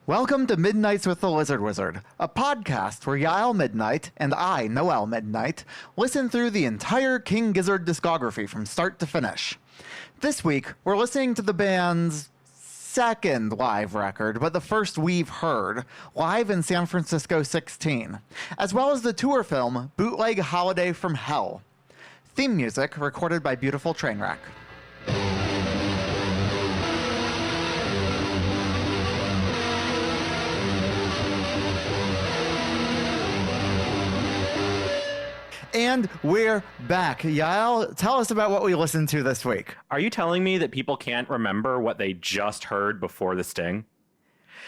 Welcome to Midnights with the Lizard Wizard, a podcast where Yael Midnight and I, Noel Midnight, listen through the entire King Gizzard discography from start to finish. This week, we're listening to the band's second live record, but the first we've heard, live in San Francisco 16, as well as the tour film Bootleg Holiday from Hell. Theme music recorded by Beautiful Trainwreck. And we're back. Yael, tell us about what we listened to this week. Are you telling me that people can't remember what they just heard before the sting?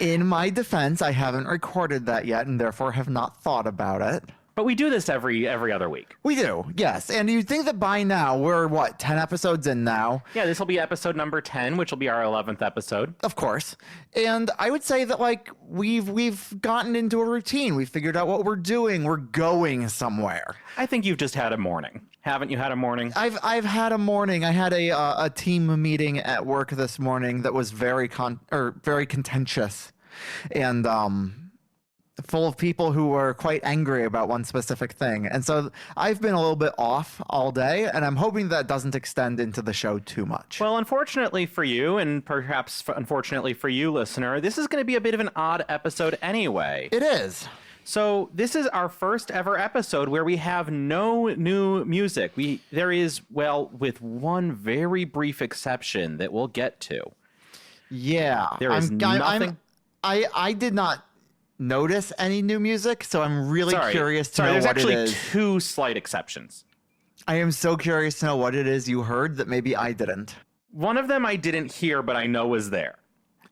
In my defense, I haven't recorded that yet and therefore have not thought about it. But we do this every other week. We do, yes. And you'd think that by now, we're, 10 episodes in now? Yeah, this will be episode number 10, which will be our 11th episode. Of course. And I would say that, we've gotten into a routine. We've figured out what we're doing. We're going somewhere. I think you've just had a morning. Haven't you had a morning? I've had a morning. I had a team meeting at work this morning that was very contentious. And, full of people who were quite angry about one specific thing. And so I've been a little bit off all day, and I'm hoping that doesn't extend into the show too much. Well, unfortunately for you, and perhaps unfortunately for you, listener, this is going to be a bit of an odd episode anyway. It is. So this is our first ever episode where we have no new music. There is, with one very brief exception that we'll get to. Yeah. There is nothing. I did not notice any new music, so I'm really curious to know what it is. There's actually two slight exceptions. I am so curious to know what it is you heard that maybe I didn't. One of them I didn't hear, but I know was there.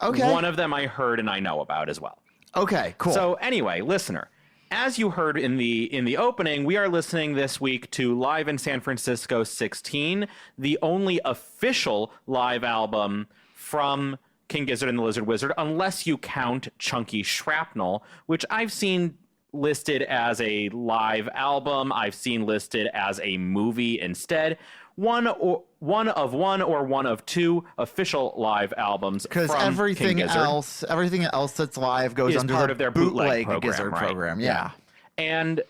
Okay. One of them I heard and I know about as well. Okay, cool. So anyway, listener, as you heard in the opening, we are listening this week to Live in San Francisco 16, the only official live album from King Gizzard and the Lizard Wizard, unless you count Chunky Shrapnel, which I've seen listed as a live album. I've seen listed as a movie instead. One of two official live albums. Because everything else that's live goes under part of their bootleg Gizzard program. Yeah. And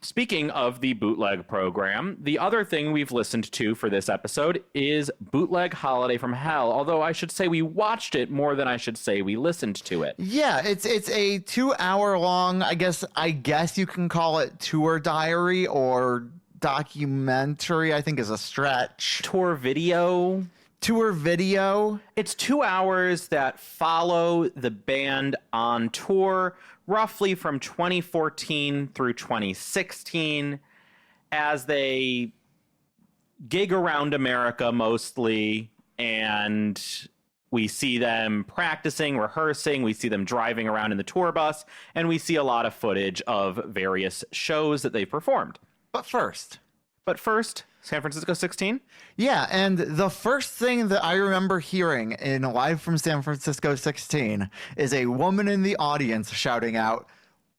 speaking of the bootleg program, the other thing we've listened to for this episode is Bootleg Holiday from Hell, although I should say we watched it more than I should say we listened to it. Yeah, it's a 2-hour long, I guess you can call it tour diary or documentary, I think is a stretch. Tour video. It's 2 hours that follow the band on tour, roughly from 2014 through 2016, as they gig around America mostly, and we see them practicing, rehearsing, we see them driving around in the tour bus, and we see a lot of footage of various shows that they've performed. But first, San Francisco 16? Yeah, and the first thing that I remember hearing in Live from San Francisco 16 is a woman in the audience shouting out,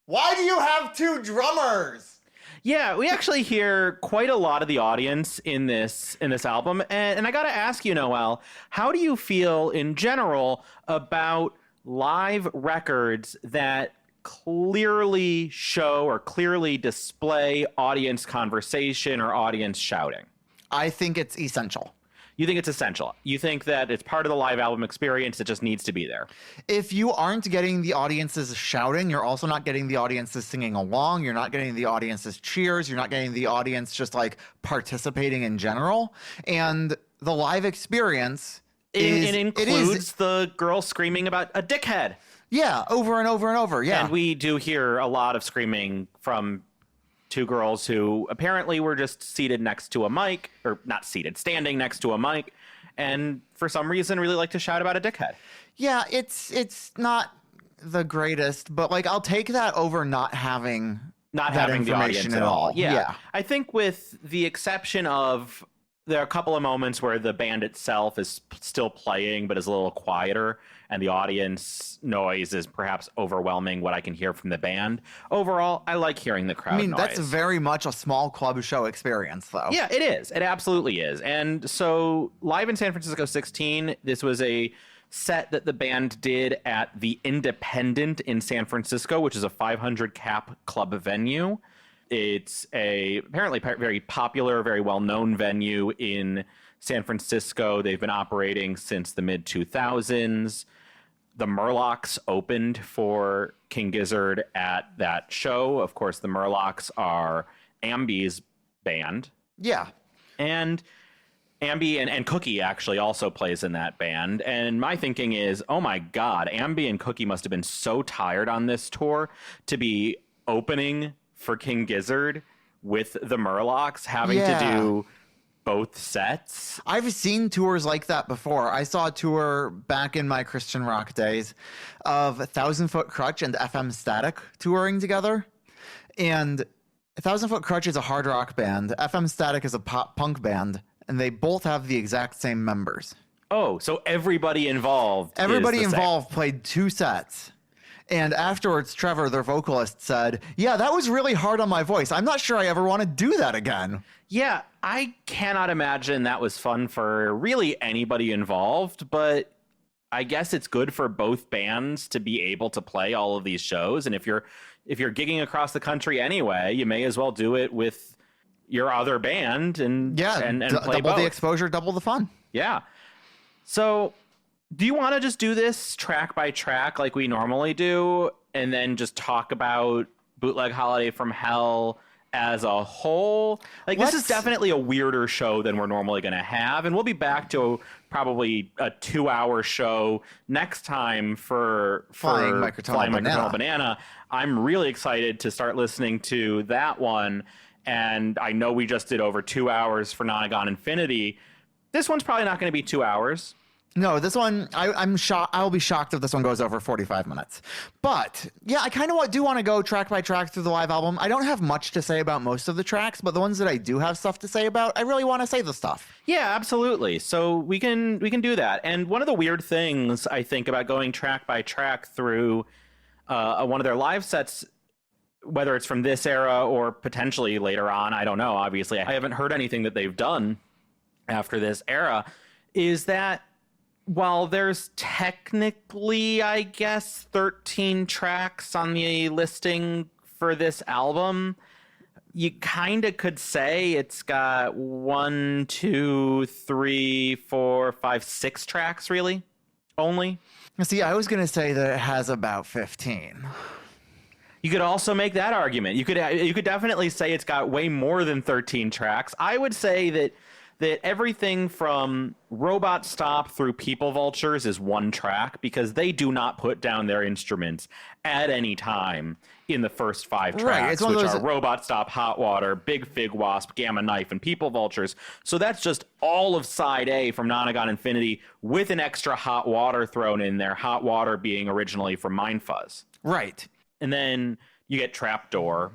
"Why do you have two drummers?" Yeah, we actually hear quite a lot of the audience in this album. And I got to ask you, Noel, how do you feel in general about live records that clearly show or clearly display audience conversation or audience shouting? I think it's essential. You think it's essential? You think that it's part of the live album experience, it just needs to be there? If you aren't getting the audience's shouting, you're also not getting the audience's singing along, you're not getting the audience's cheers, you're not getting the audience just participating in general. And the live experience it includes the girl screaming about a dickhead. Yeah, over and over and over, yeah. And we do hear a lot of screaming from two girls who apparently were just seated next to a mic, or not seated, standing next to a mic, and for some reason really like to shout about a dickhead. Yeah, it's not the greatest, but I'll take that over not having the audience at all. Yeah. I think with the exception of there are a couple of moments where the band itself is still playing but is a little quieter and the audience noise is perhaps overwhelming what I can hear from the band. Overall, I like hearing the crowd noise. That's very much a small club show experience, though. Yeah, it is. It absolutely is. And so Live in San Francisco 16, this was a set that the band did at the Independent in San Francisco, which is a 500 cap club venue. It's apparently very popular, very well-known venue in San Francisco. They've been operating since the mid-2000s. The Murlocs opened for King Gizzard at that show. Of course, the Murlocs are Ambi's band. Yeah. And Ambi and Cookie actually also plays in that band. And my thinking is, oh my God, Ambi and Cookie must have been so tired on this tour to be opening for King Gizzard with the Murlocs, having to do both sets. I've seen tours like that before. I saw a tour back in my Christian rock days of 1,000 Foot Crutch and FM Static touring together. And 1,000 Foot Crutch is a hard rock band. FM Static is a pop punk band. And they both have the exact same members. Oh, so everybody involved. Everybody involved played 2 sets. And afterwards, Trevor, their vocalist, said, yeah, that was really hard on my voice. I'm not sure I ever want to do that again. Yeah, I cannot imagine that was fun for really anybody involved, but I guess it's good for both bands to be able to play all of these shows. And if you're gigging across the country anyway, you may as well do it with your other band and play double both. The exposure, double the fun. Yeah. So do you want to just do this track by track like we normally do and then just talk about Bootleg Holiday from Hell as a whole? Like, this is definitely a weirder show than we're normally going to have, and we'll be back to probably a 2-hour show next time for Flying Microtonal Banana. I'm really excited to start listening to that one. And I know we just did over 2 hours for Nonagon Infinity. This one's probably not going to be 2 hours. No, this one, I'm shocked. I'll be shocked if this one goes over 45 minutes. But yeah, I kind of do want to go track by track through the live album. I don't have much to say about most of the tracks, but the ones that I do have stuff to say about, I really want to say the stuff. Yeah, absolutely. So we can do that. And one of the weird things I think about going track by track through one of their live sets, whether it's from this era or potentially later on, I don't know. Obviously, I haven't heard anything that they've done after this era, is that while there's technically, I guess, 13 tracks on the listing for this album, you kind of could say it's got 1, 2, 3, 4, 5, 6 tracks, really, only. See, I was going to say that it has about 15. You could also make that argument. You could definitely say it's got way more than 13 tracks. I would say that everything from Robot Stop through People Vultures is 1 track, because they do not put down their instruments at any time in the first 5 tracks, which are Robot Stop, Hot Water, Big Fig Wasp, Gamma Knife, and People Vultures. So that's just all of side A from Nonagon Infinity with an extra Hot Water thrown in there, Hot Water being originally from Mind Fuzz. Right. And then you get Trapdoor.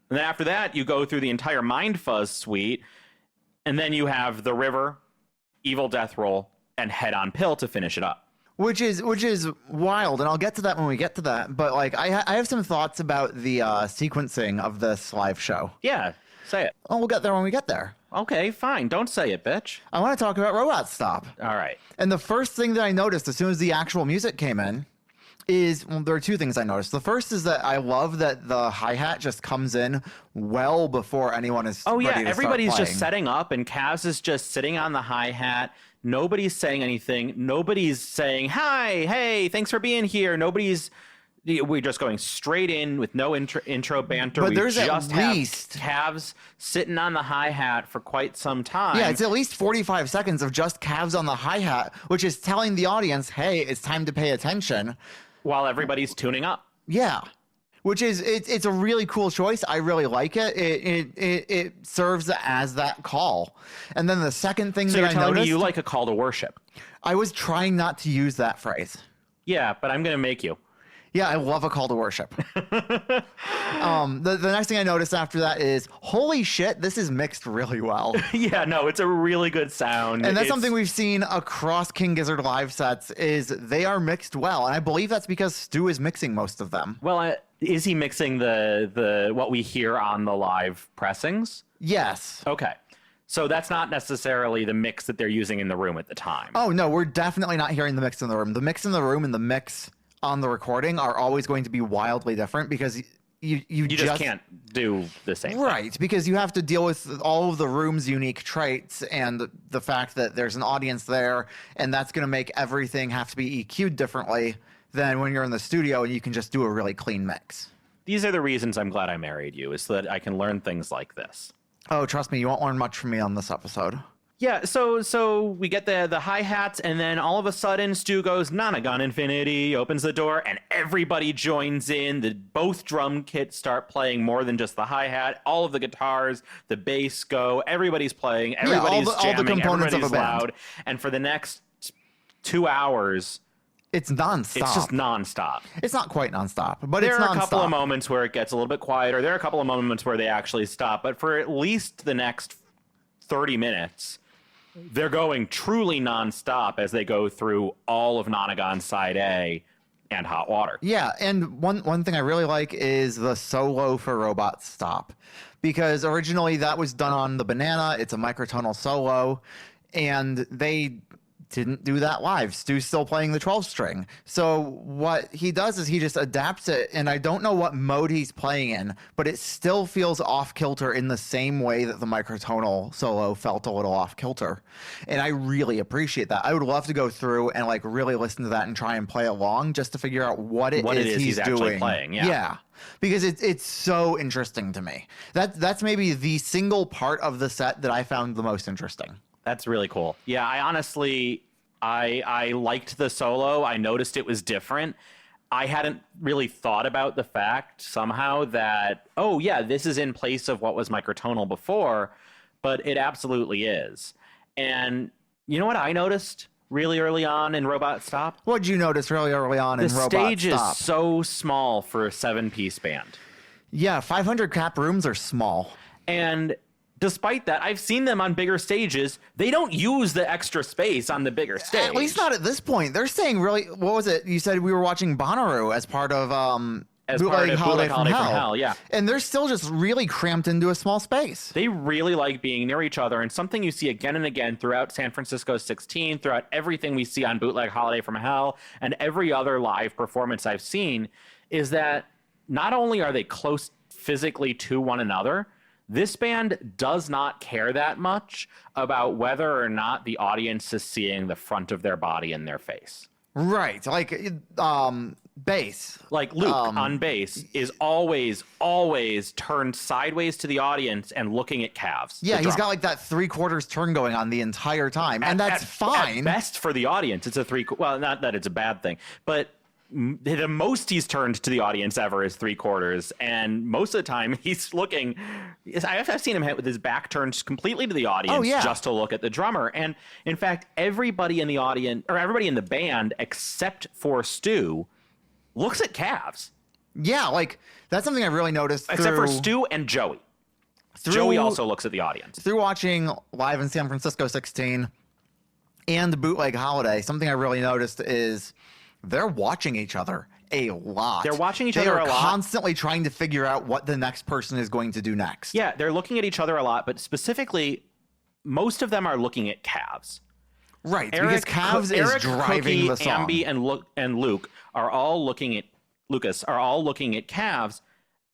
And then after that, you go through the entire Mind Fuzz suite. And then you have The River, Evil Death Roll, and Head on Pill to finish it up. Which is wild, and I'll get to that when we get to that. But like, I have some thoughts about the sequencing of this live show. Yeah, say it. Oh, we'll get there when we get there. Okay, fine. Don't say it, bitch. I want to talk about Robot Stop. All right. And the first thing that I noticed as soon as the actual music came in is, well, there are 2 things I noticed. The first is that I love that the hi-hat just comes in well before anyone is ready to everybody's start just setting up, and Kaz is just sitting on the hi-hat. Nobody's saying anything. Nobody's saying, hi, hey, thanks for being here. We're just going straight in with no intro banter. But there's just at least Kavs sitting on the hi-hat for quite some time. Yeah, it's at least 45 seconds of just Kavs on the hi-hat, which is telling the audience, hey, it's time to pay attention. While everybody's tuning up. Yeah. Which is, it's a really cool choice. I really like it. It serves as that call. And then the second thing that I noticed... So you're telling me you like a call to worship. I was trying not to use that phrase. Yeah, but I'm going to make you. Yeah, I love a call to worship. The next thing I noticed after that is, holy shit, this is mixed really well. Yeah, no, it's a really good sound. And that's something we've seen across King Gizzard live sets, is they are mixed well. And I believe that's because Stu is mixing most of them. Well, is he mixing the what we hear on the live pressings? Yes. Okay. So that's not necessarily the mix that they're using in the room at the time. Oh, no, we're definitely not hearing the mix in the room. The mix in the room and the mix on the recording are always going to be wildly different because you just can't do the same right, because you have to deal with all of the room's unique traits and the fact that there's an audience there, and that's going to make everything have to be EQ'd differently than when you're in the studio and you can just do a really clean mix. These are the reasons I'm glad I married you, is so that I can learn things like this. Oh, trust me, you won't learn much from me on this episode. Yeah, so we get the hi-hats, and then all of a sudden Stu goes, Nonagon Infinity, opens the door, and everybody joins in. Both drum kits start playing more than just the hi-hat. All of the guitars, the bass go. Everybody's playing. Everybody's jamming. All the components everybody's of a band. Loud. And for the next 2 hours... It's nonstop. It's just nonstop. It's not quite nonstop, but there it's nonstop. There are a couple of moments where it gets a little bit quieter. There are a couple of moments where they actually stop. But for at least the next 30 minutes... they're going truly nonstop as they go through all of Nonagon Side A and Hot Water. Yeah, and one thing I really like is the solo for Robot Stop, because originally that was done on the Banana. It's a microtonal solo, and they didn't do that live. Stu's still playing the 12 string. So what he does is he just adapts it, and I don't know what mode he's playing in, but it still feels off kilter in the same way that the microtonal solo felt a little off kilter. And I really appreciate that. I would love to go through and like really listen to that and try and play along just to figure out what it is he's doing. Actually playing. Yeah. Because it's so interesting to me. That's maybe the single part of the set that I found the most interesting. That's really cool. Yeah, I honestly, I liked the solo. I noticed it was different. I hadn't really thought about the fact somehow that, oh, yeah, this is in place of what was microtonal before, but it absolutely is. And you know what I noticed really early on in Robot Stop? What'd you notice really early on in Robot Stop? The stage is so small for a 7-piece band. Yeah, 500 cap rooms are small. And... despite that, I've seen them on bigger stages. They don't use the extra space on the bigger stage. At least not at this point. They're saying really, what was it? You said we were watching Bonnaroo as part of Bootleg Holiday from Hell. Yeah. And they're still just really cramped into a small space. They really like being near each other. And something you see again and again throughout San Francisco 16, throughout everything we see on Bootleg Holiday from Hell, and every other live performance I've seen, is that not only are they close physically to one another, this band does not care that much about whether or not the audience is seeing the front of their body and their face. Right. Like, bass. Like Luke on bass is always turned sideways to the audience and looking at calves. Yeah, he's got like that 3/4 turn going on the entire time. And that's fine. At best for the audience, it's a well, not that it's a bad thing, but the most he's turned to the audience ever is 3/4, and most of the time he's looking. I've seen him with his back turned completely to the audience just to look at the drummer. And in fact, everybody in the audience, or everybody in the band except for Stu, looks at calves. Yeah, like that's something I really noticed. Except for Stu and Joey. Joey also looks at the audience. Through watching live in San Francisco 16 and Bootleg Holiday, something I really noticed is they're watching each other a lot. They're watching each other a lot. They are constantly trying to figure out what the next person is going to do next. Yeah, they're looking at each other a lot, but specifically, most of them are looking at calves. Right, because calves is driving the song. Ambi, and Luke are all looking at Lucas are all looking at calves,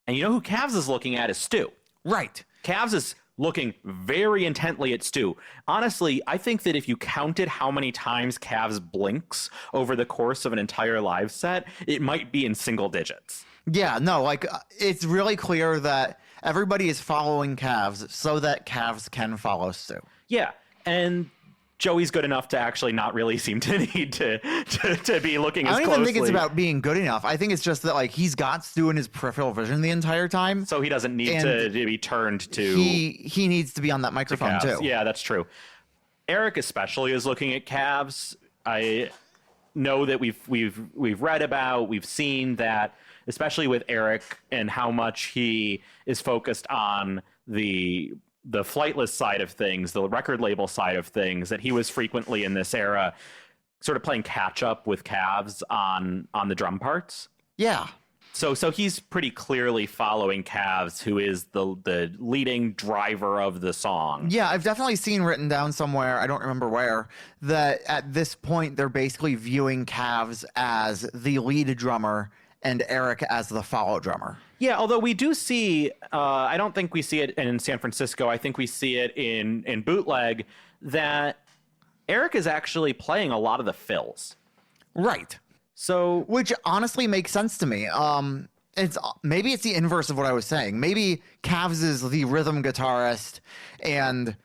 and you know who calves is looking at is Stu. Right, calves is looking very intently at Stu. Honestly, I think that if you counted how many times Cavs blinks over the course of an entire live set, it might be in single digits. Yeah, no, like it's really clear that everybody is following Cavs so that Cavs can follow Stu. Yeah, and Joey's good enough to actually not really seem to need to be looking as closely. I don't even think it's about being good enough. I think it's just that like he's got Stu in his peripheral vision the entire time. So he doesn't need to be turned to... He needs to be on that microphone too. Yeah, that's true. Eric especially is looking at Cavs. I know that we've read about, we've seen that, especially with Eric and how much he is focused on the flightless side of things, the record label side of things, that he was frequently in this era sort of playing catch up with Cavs on the drum parts. Yeah. So he's pretty clearly following Cavs, who is the leading driver of the song. Yeah, I've definitely seen written down somewhere, I don't remember where, that at this point they're basically viewing Cavs as the lead drummer and Eric as the follow drummer. Yeah, although we do see, I don't think we see it in San Francisco. I think we see it in Bootleg, that Eric is actually playing a lot of the fills. Right. So, which honestly makes sense to me. Maybe it's the inverse of what I was saying. Maybe Cavs is the rhythm guitarist and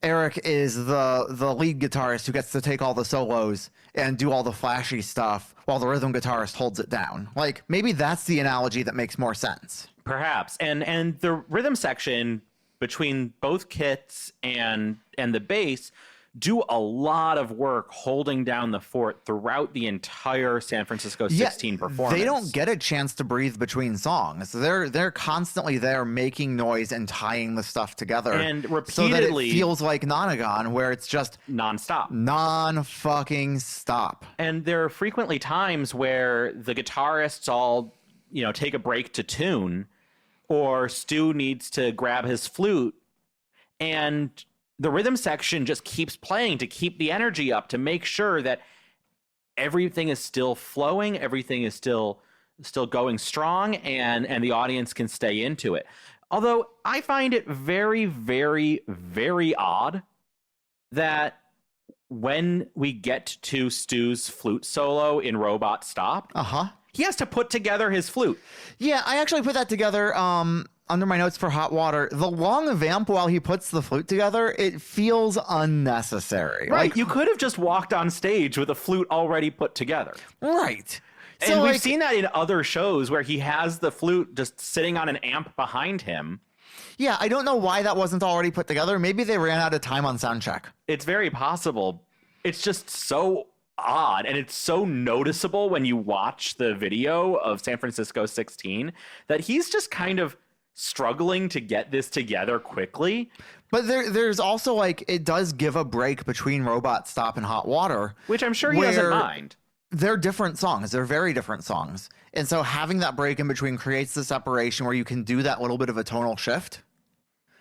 Eric is the lead guitarist who gets to take all the solos and do all the flashy stuff while the rhythm guitarist holds it down. Like, maybe that's the analogy that makes more sense. Perhaps. And the rhythm section between both kits and the bass do a lot of work holding down the fort throughout the entire San Francisco 16 performance. They don't get a chance to breathe between songs. They're constantly there making noise and tying the stuff together. And repeatedly, so that it feels like Nonagon, where it's just nonstop. Non-fucking stop. And there are frequently times where the guitarists all, take a break to tune, or Stu needs to grab his flute, and the rhythm section just keeps playing to keep the energy up, to make sure that everything is still flowing, everything is still going strong, and the audience can stay into it. Although I find it very, very, very odd that when we get to Stu's flute solo in Robot Stop, he has to put together his flute. Yeah, I actually put that together under my notes for Hot Water. The long vamp while he puts the flute together, it feels unnecessary. Right, like, you could have just walked on stage with a flute already put together. Right. And we've seen that in other shows where he has the flute just sitting on an amp behind him. Yeah, I don't know why that wasn't already put together. Maybe they ran out of time on soundcheck. It's very possible. It's just so odd, and it's so noticeable when you watch the video of San Francisco 16 that he's just kind of struggling to get this together quickly. But there's also, like, it does give a break between Robot Stop and Hot Water, which I'm sure he doesn't mind. They're different songs. They're very different songs. And so having that break in between creates the separation where you can do that little bit of a tonal shift.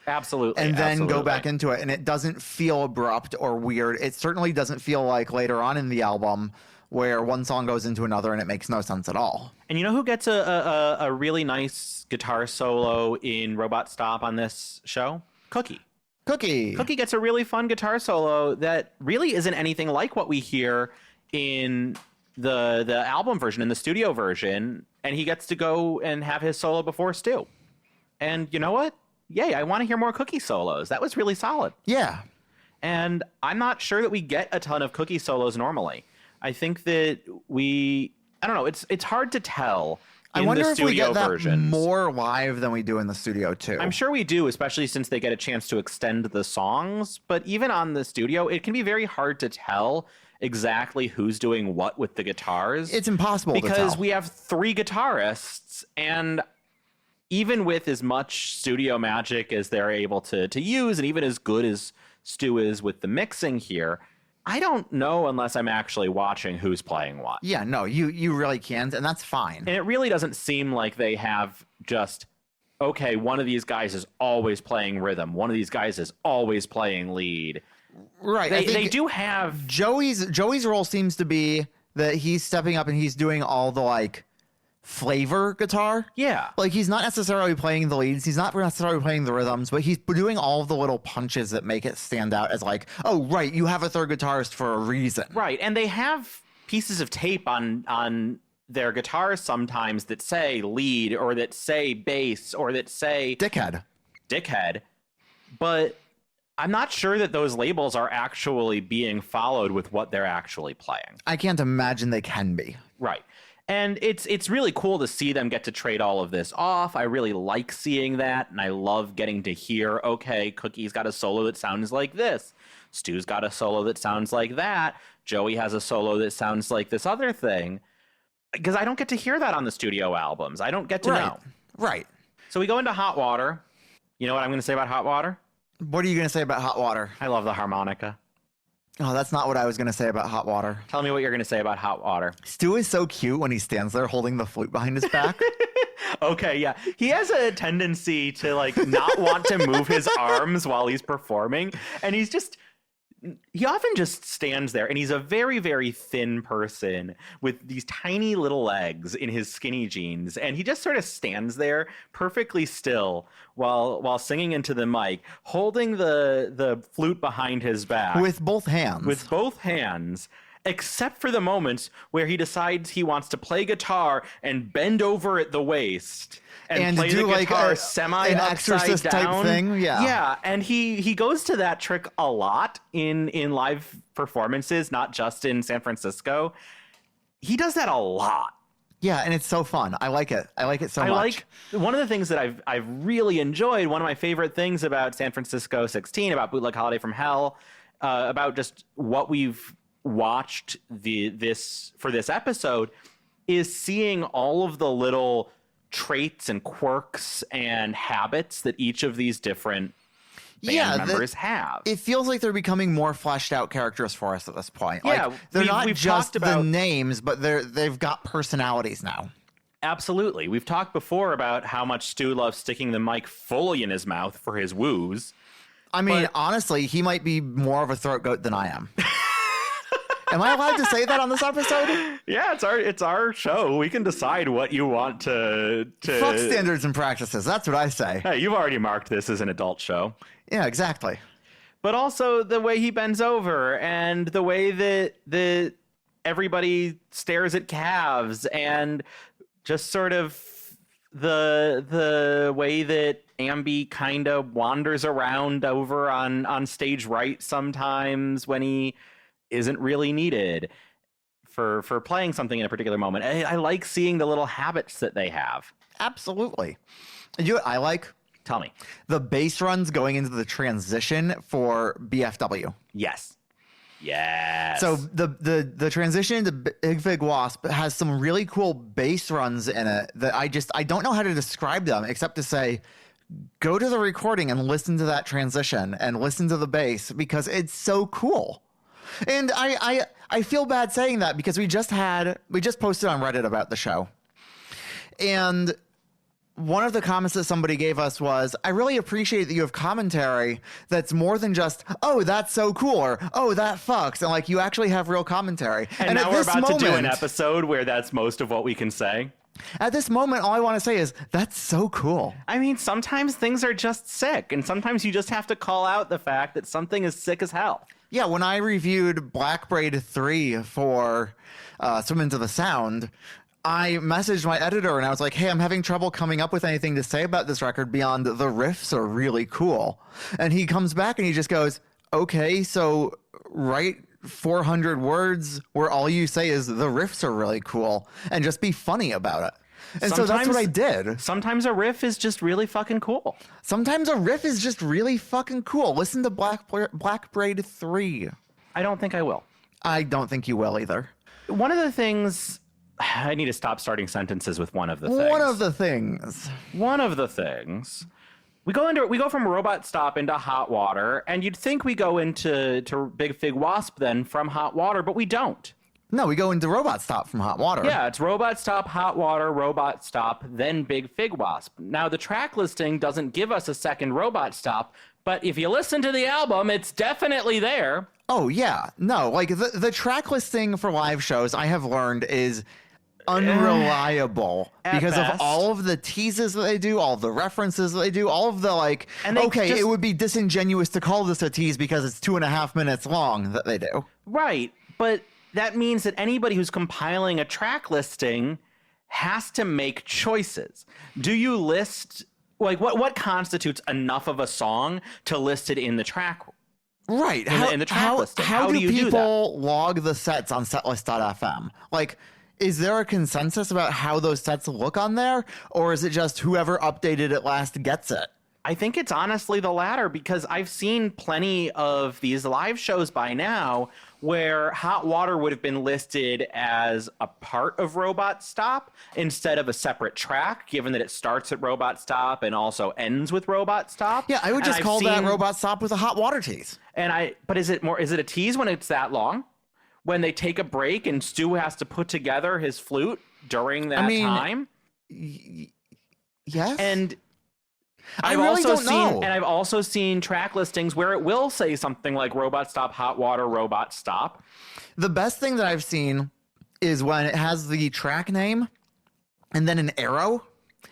Absolutely. And then go back into it. And it doesn't feel abrupt or weird. It certainly doesn't feel like later on in the album where one song goes into another and it makes no sense at all. And you know who gets a really nice guitar solo in Robot Stop on this show? Cookie. Cookie gets a really fun guitar solo that really isn't anything like what we hear in the album version, in the studio version. And he gets to go and have his solo before Stu. And you know what? Yay, I want to hear more Cookie solos. That was really solid. Yeah. And I'm not sure that we get a ton of Cookie solos normally. I think that I don't know, it's hard to tell in the studio versions. I wonder if we get that more live than we do in the studio too. I'm sure we do, especially since they get a chance to extend the songs. But even on the studio, it can be very hard to tell exactly who's doing what with the guitars. It's impossible to tell. Because we have 3 guitarists, and even with as much studio magic as they're able to use, and even as good as Stu is with the mixing here, I don't know unless I'm actually watching who's playing what. Yeah, no, you really can't, and that's fine. And it really doesn't seem like they have just, okay, one of these guys is always playing rhythm, one of these guys is always playing lead. Right. They do have... Joey's role seems to be that he's stepping up and he's doing all the, like, flavor guitar. Yeah. Like, he's not necessarily playing the leads, he's not necessarily playing the rhythms, but he's doing all of the little punches that make it stand out as like, oh, right, you have a third guitarist for a reason. Right, and they have pieces of tape on their guitars sometimes that say lead, or that say bass, or that say... Dickhead. But I'm not sure that those labels are actually being followed with what they're actually playing. I can't imagine they can be. Right. And it's really cool to see them get to trade all of this off. I really like seeing that, and I love getting to hear, okay, Cookie's got a solo that sounds like this. Stu's got a solo that sounds like that. Joey has a solo that sounds like this other thing. Because I don't get to hear that on the studio albums. I don't get to know. Right. So we go into Hot Water. You know what I'm going to say about Hot Water? What are you going to say about Hot Water? I love the harmonica. Oh, that's not what I was going to say about hot water. Tell me what you're going to say about hot water. Stu is so cute when he stands there holding the flute behind his back. Okay, yeah. He has a tendency to like not want to move his arms while he's performing. And he often just stands there, and he's a very, very thin person with these tiny little legs in his skinny jeans. And he just sort of stands there perfectly still while singing into the mic, holding the flute behind his back. With both hands. With both hands. Except for the moments where he decides he wants to play guitar and bend over at the waist and play do the guitar like semi an upside exorcist down type thing. Yeah, and he goes to that trick a lot in live performances, not just in San Francisco. He does that a lot. Yeah, and it's so fun. I like it. I like it so much. Like one of the things that I've really enjoyed. One of my favorite things about San Francisco 16, about Bootleg Holiday from Hell, about just what we've watched this episode, is seeing all of the little traits and quirks and habits that each of these different band members have. It feels like they're becoming more fleshed out characters for us at this point. Yeah, like, they're not we've just talked about the names, but they've got personalities now. Absolutely. We've talked before about how much Stu loves sticking the mic fully in his mouth for his woos. I mean, honestly, he might be more of a throat goat than I am. Am I allowed to say that on this episode? Yeah, it's our show. We can decide what you want to Fuck standards and practices. That's what I say. Hey, you've already marked this as an adult show. Yeah, exactly. But also the way he bends over and the way that everybody stares at calves, and just sort of the way that Ambi kind of wanders around over on stage right sometimes when he isn't really needed for playing something in a particular moment. I like seeing the little habits that they have. Absolutely. You know what I like? Tell me. The bass runs going into the transition for BFW. Yes. So the transition to Big Fig Wasp has some really cool bass runs in it that I don't know how to describe them except to say, go to the recording and listen to that transition and listen to the bass, because it's so cool. And I feel bad saying that because we just posted on Reddit about the show. And one of the comments that somebody gave us was, I really appreciate that you have commentary that's more than just, oh, that's so cool, or oh, that fucks. And like, you actually have real commentary. And now we're about to do an episode where that's most of what we can say. At this moment, all I want to say is, that's so cool. I mean, sometimes things are just sick, and sometimes you just have to call out the fact that something is sick as hell. Yeah, when I reviewed Black Braid 3 for Swim Into the Sound, I messaged my editor and I was like, hey, I'm having trouble coming up with anything to say about this record beyond the riffs are really cool. And he comes back and he just goes, okay, so write 400 words where all you say is the riffs are really cool and just be funny about it. And so that's what I did. Sometimes a riff is just really fucking cool. Sometimes a riff is just really fucking cool. Listen to Black Braid 3. I don't think I will. I don't think you will either. One of the things... I need to stop starting sentences with one of the things. One of the things. We go from Robot Stop into Hot Water, and you'd think we go into Big Fig Wasp then from Hot Water, but we don't. No, we go into Robot Stop from Hot Water. Yeah, it's Robot Stop, Hot Water, Robot Stop, then Big Fig Wasp. Now, the track listing doesn't give us a second Robot Stop, but if you listen to the album, it's definitely there. Oh, yeah. No, like the track listing for live shows, I have learned, is unreliable because of all of the teases that they do, all of the references that they do, all of the like, it would be disingenuous to call this a tease because it's 2.5 minutes long that they do. Right, but that means that anybody who's compiling a track listing has to make choices. Do you list, like, what constitutes enough of a song to list it in the track? Right. In the track listing. How do people log the sets on setlist.fm? Like, is there a consensus about how those sets look on there? Or is it just whoever updated it last gets it? I think it's honestly the latter, because I've seen plenty of these live shows by now where Hot Water would have been listed as a part of Robot Stop instead of a separate track, given that it starts at Robot Stop and also ends with Robot Stop. Yeah, I would just call that Robot Stop with a Hot Water tease. But is it a tease when it's that long? When they take a break and Stu has to put together his flute during that time? Yes. And I really don't know. And I've also seen track listings where it will say something like Robot Stop, Hot Water, Robot Stop. The best thing that I've seen is when it has the track name and then an arrow,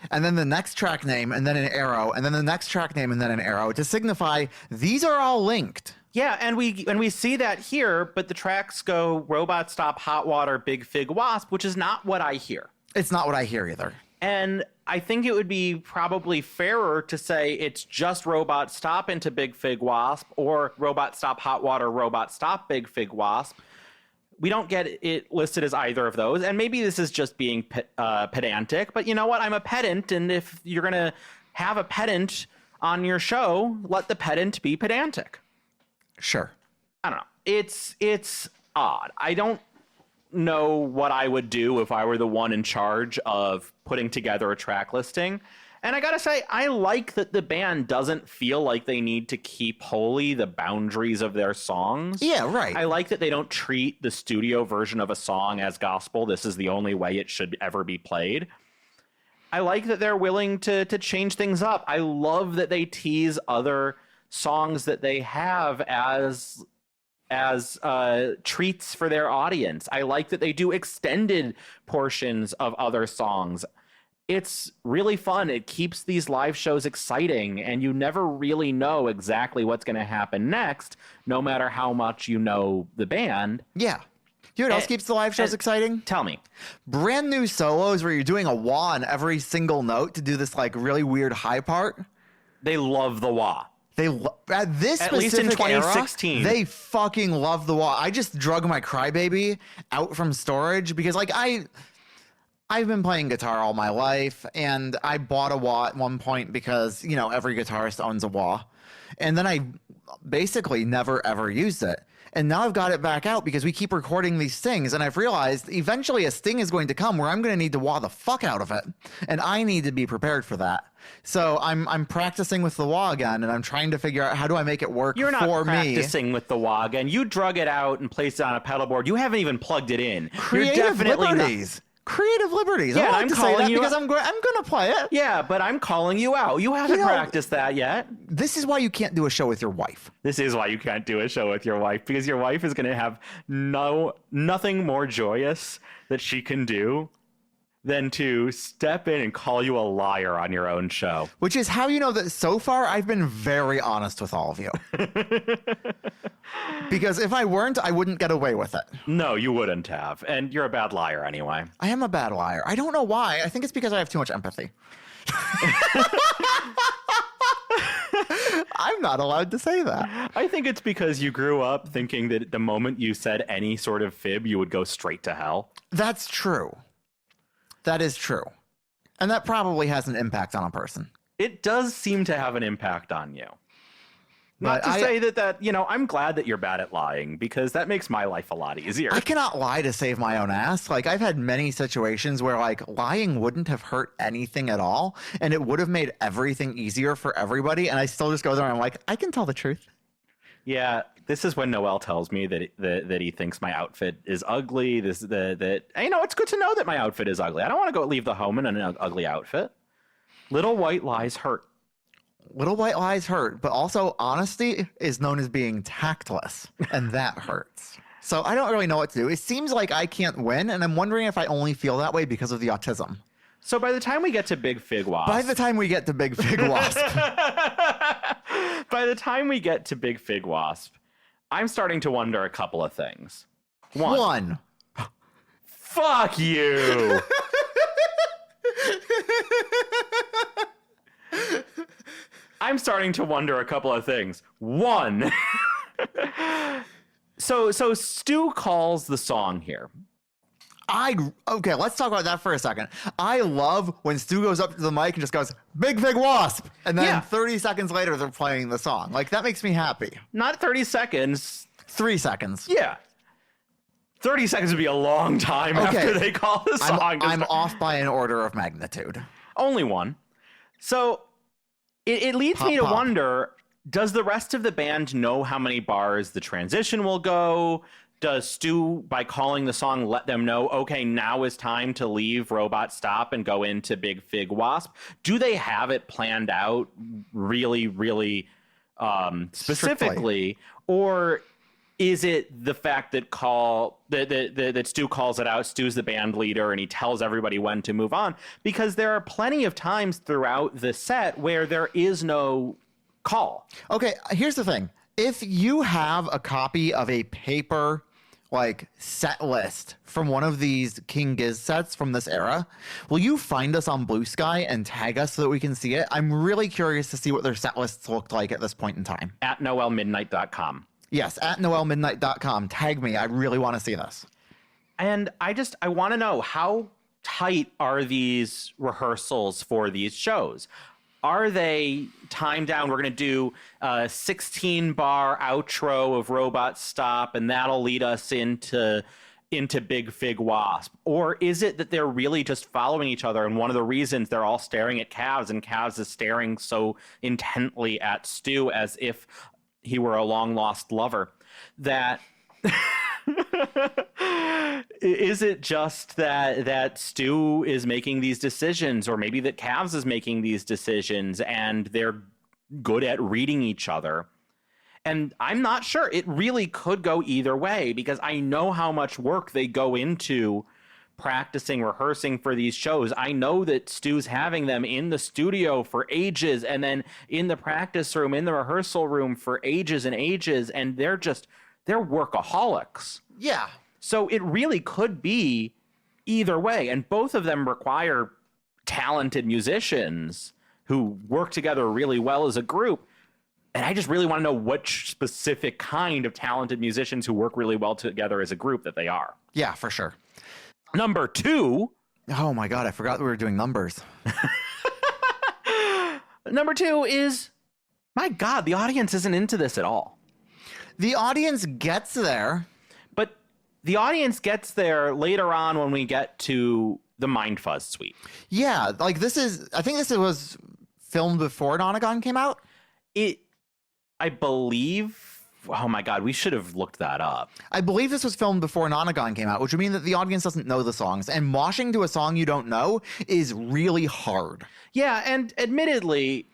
and then the next track name and then an arrow, and then the next track name and then an arrow to signify these are all linked. Yeah, and we see that here, but the tracks go Robot Stop, Hot Water, Big Fig Wasp, which is not what I hear. It's not what I hear either. And I think it would be probably fairer to say it's just Robot Stop into Big Fig Wasp, or Robot Stop, Hot Water, Robot Stop, Big Fig Wasp. We don't get it listed as either of those, and maybe this is just being pedantic, but you know what? I'm a pedant, and if you're going to have a pedant on your show, let the pedant be pedantic. Sure. I don't know. It's odd. I don't know what I would do if I were the one in charge of putting together a track listing. And I gotta say, I like that the band doesn't feel like they need to keep holy the boundaries of their songs. Yeah, right. I like that they don't treat the studio version of a song as gospel. This is the only way it should ever be played. I like that they're willing to change things up. I love that they tease other songs that they have as treats for their audience. I like that they do extended portions of other songs. It's really fun. It keeps these live shows exciting, and you never really know exactly what's going to happen next, no matter how much you know the band. Yeah. You know what else keeps the live shows exciting? Tell me. Brand new solos where you're doing a wah on every single note to do this like really weird high part. They love the wah. At this At least in 2016. Era, they fucking love the wah. I just drug my Crybaby out from storage because like I've been playing guitar all my life, and I bought a wah at one point because, you know, every guitarist owns a wah. And then I basically never ever used it. And now I've got it back out because we keep recording these things, and I've realized eventually a sting is going to come where I'm going to need to wah the fuck out of it, and I need to be prepared for that. So I'm practicing with the wah again, and I'm trying to figure out how do I make it work for me. You're not practicing with the wah again. You drug it out and placed it on a pedal board. You haven't even plugged it in. Creative liberties. Creative liberties. Yeah, I'm calling you because I'm going to play it. Yeah, but I'm calling you out. You haven't practiced that yet. This is why you can't do a show with your wife. This is why you can't do a show with your wife, because your wife is going to have nothing more joyous that she can do than to step in and call you a liar on your own show. Which is how you know that so far I've been very honest with all of you. Because if I weren't, I wouldn't get away with it. No, you wouldn't have. And you're a bad liar anyway. I am a bad liar. I don't know why. I think it's because I have too much empathy. I'm not allowed to say that. I think it's because you grew up thinking that the moment you said any sort of fib, you would go straight to hell. That's true. That is true. And that probably has an impact on a person. It does seem to have an impact on you. Not to say that, you know, I'm glad that you're bad at lying, because that makes my life a lot easier. I cannot lie to save my own ass. Like, I've had many situations where, like, lying wouldn't have hurt anything at all, and it would have made everything easier for everybody, and I still just go there and I'm like, I can tell the truth. Yeah, this is when Noel tells me that he thinks my outfit is ugly. You know, it's good to know that my outfit is ugly. I don't want to go leave the home in an ugly outfit. Little white lies hurt. Little white lies hurt, but also honesty is known as being tactless, and that hurts. So I don't really know what to do. It seems like I can't win, and I'm wondering if I only feel that way because of the autism. So by the time we get to Big Fig Wasp... By the time we get to Big Fig Wasp... By the time we get to Big Fig Wasp, I'm starting to wonder a couple of things. One. Fuck you! I'm starting to wonder a couple of things. One. So Stu calls the song here. Okay, let's talk about that for a second. I love when Stu goes up to the mic and just goes, Big Fig Wasp. And then Yeah. 30 seconds later, they're playing the song. Like, that makes me happy. Not 30 seconds. 3 seconds. Yeah. 30 seconds would be a long time after they call the song. I'm off by an order of magnitude. Only one. So it leads me to wonder, does the rest of the band know how many bars the transition will go? Does Stu, by calling the song, let them know, okay, now is time to leave Robot Stop and go into Big Fig Wasp? Do they have it planned out really, really specifically? Or is it the fact that that Stu calls it out? Stu's the band leader and he tells everybody when to move on? Because there are plenty of times throughout the set where there is no call. Okay, here's the thing. If you have a copy of a paper like set list from one of these King Giz sets from this era, will you find us on Bluesky and tag us so that we can see it? I'm really curious to see what their set lists looked like at this point in time. At noelmidnight.com. Yes, at noelmidnight.com. Tag me. I really want to see this. And I want to know, how tight are these rehearsals for these shows? Are they timed down? We're going to do a 16-bar outro of Robot Stop, and that'll lead us into Big Fig Wasp. Or is it that they're really just following each other, and one of the reasons they're all staring at Cavs, and Cavs is staring so intently at Stu as if he were a long-lost lover, that... Is it just that Stu is making these decisions, or maybe that Cavs is making these decisions and they're good at reading each other? And I'm not sure. It really could go either way, because I know how much work they go into practicing, rehearsing for these shows. I know that Stu's having them in the studio for ages, and then in the practice room, in the rehearsal room for ages and ages, and they're workaholics. Yeah. So it really could be either way. And both of them require talented musicians who work together really well as a group. And I just really want to know which specific kind of talented musicians who work really well together as a group that they are. Yeah, for sure. Number 2. Oh my God, I forgot we were doing numbers. Number 2 is, my God, the audience isn't into this at all. The audience gets there. But the audience gets there later on when we get to the Mind Fuzz suite. Yeah, like I think this was filmed before Nonagon came out. I believe, oh my God, we should have looked that up. I believe this was filmed before Nonagon came out, which would mean that the audience doesn't know the songs. And moshing to a song you don't know is really hard. Yeah, and admittedly,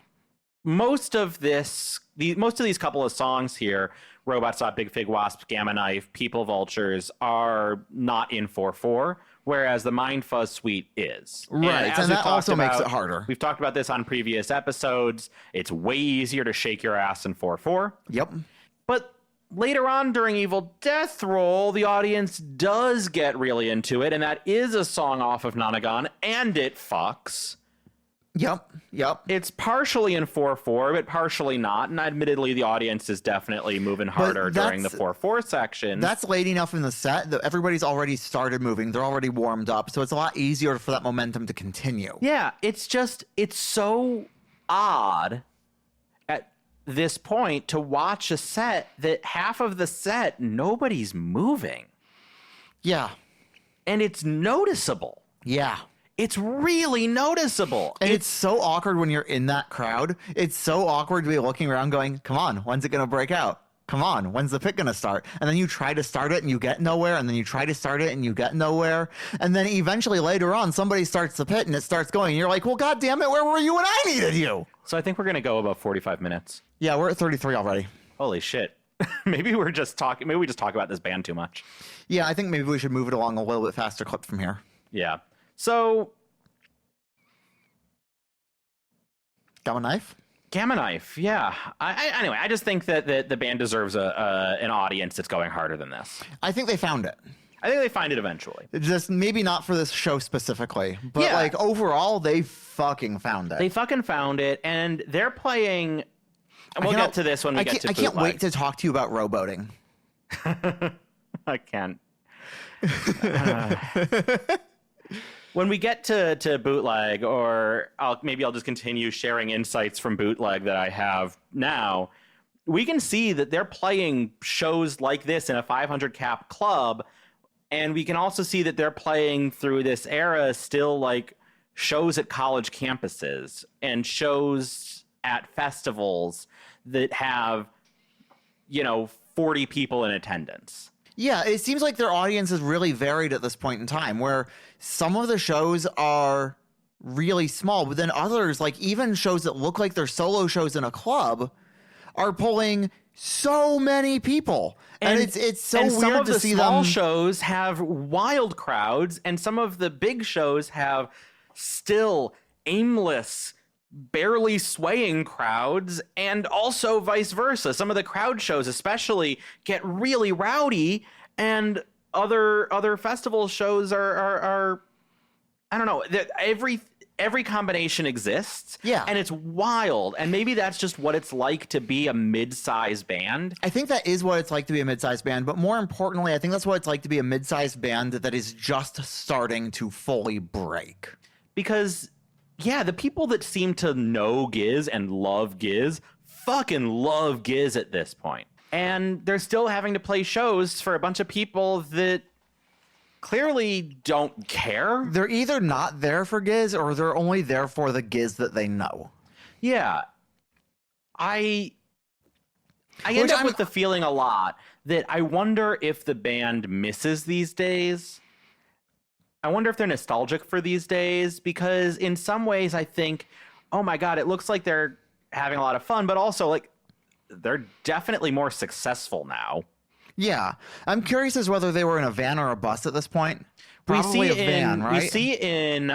most of these couple of songs here, Robot Stop, Big Fig Wasp, Gamma Knife, People Vultures, are not in 4/4, whereas the Mind Fuzz suite is. Right, and that also makes it harder. We've talked about this on previous episodes. It's way easier to shake your ass in 4/4. Yep. But later on during Evil Death Roll, the audience does get really into it, and that is a song off of Nonagon, and it fucks. Yep. It's partially in 4/4, but partially not. And admittedly, the audience is definitely moving harder during the 4/4 section. That's late enough in the set that everybody's already started moving. They're already warmed up. So it's a lot easier for that momentum to continue. Yeah, it's so odd at this point to watch a set that half of the set, nobody's moving. Yeah. And it's noticeable. Yeah. It's really noticeable. And it's so awkward when you're in that crowd. It's so awkward to be looking around going, come on, when's it going to break out? Come on, when's the pit going to start? And then you try to start it and you get nowhere. And then you try to start it and you get nowhere. And then eventually later on, somebody starts the pit and it starts going. And you're like, well, God damn it, where were you when I needed you? So I think we're going to go about 45 minutes. Yeah, we're at 33 already. Holy shit. Maybe we just talk about this band too much. Yeah, I think maybe we should move it along a little bit faster clip from here. Yeah. So, Gamma Knife? Gamma Knife, yeah. Anyway, I just think that the band deserves an audience that's going harder than this. I think they found it. I think they find it eventually. Just maybe not for this show specifically, but Yeah. like overall, they fucking found it. They fucking found it, and they're playing. And we'll get to this when we get to I can't Bootleg. wait to talk to you about rowboating. I can't. when we get to Bootleg, or maybe I'll just continue sharing insights from Bootleg that I have now, we can see that they're playing shows like this in a 500 cap club, and we can also see that they're playing through this era still like shows at college campuses and shows at festivals that have, 40 people in attendance. Yeah, it seems like their audience is really varied at this point in time, where some of the shows are really small, but then others, like even shows that look like they're solo shows in a club, are pulling so many people. And it's so weird to see them. Some of the small shows have wild crowds, and some of the big shows have still aimless, barely swaying crowds, and also vice versa. Some of the crowd shows especially get really rowdy, and other festival shows are I don't know, every combination exists. Yeah. And it's wild. And maybe that's just what it's like to be a mid-sized band. I think that is what it's like to be a mid-sized band, but more importantly, I think that's what it's like to be a mid-sized band that is just starting to fully break. Because, yeah, the people that seem to know Giz and love Giz fucking love Giz at this point. And they're still having to play shows for a bunch of people that clearly don't care. They're either not there for Giz or they're only there for the Giz that they know. Yeah. I end up with the feeling a lot that I wonder if the band misses these days. I wonder if they're nostalgic for these days, because in some ways I think, oh my God, it looks like they're having a lot of fun, but also like they're definitely more successful now. Yeah. I'm curious as whether they were in a van or a bus at this point. Probably a van, right? We see in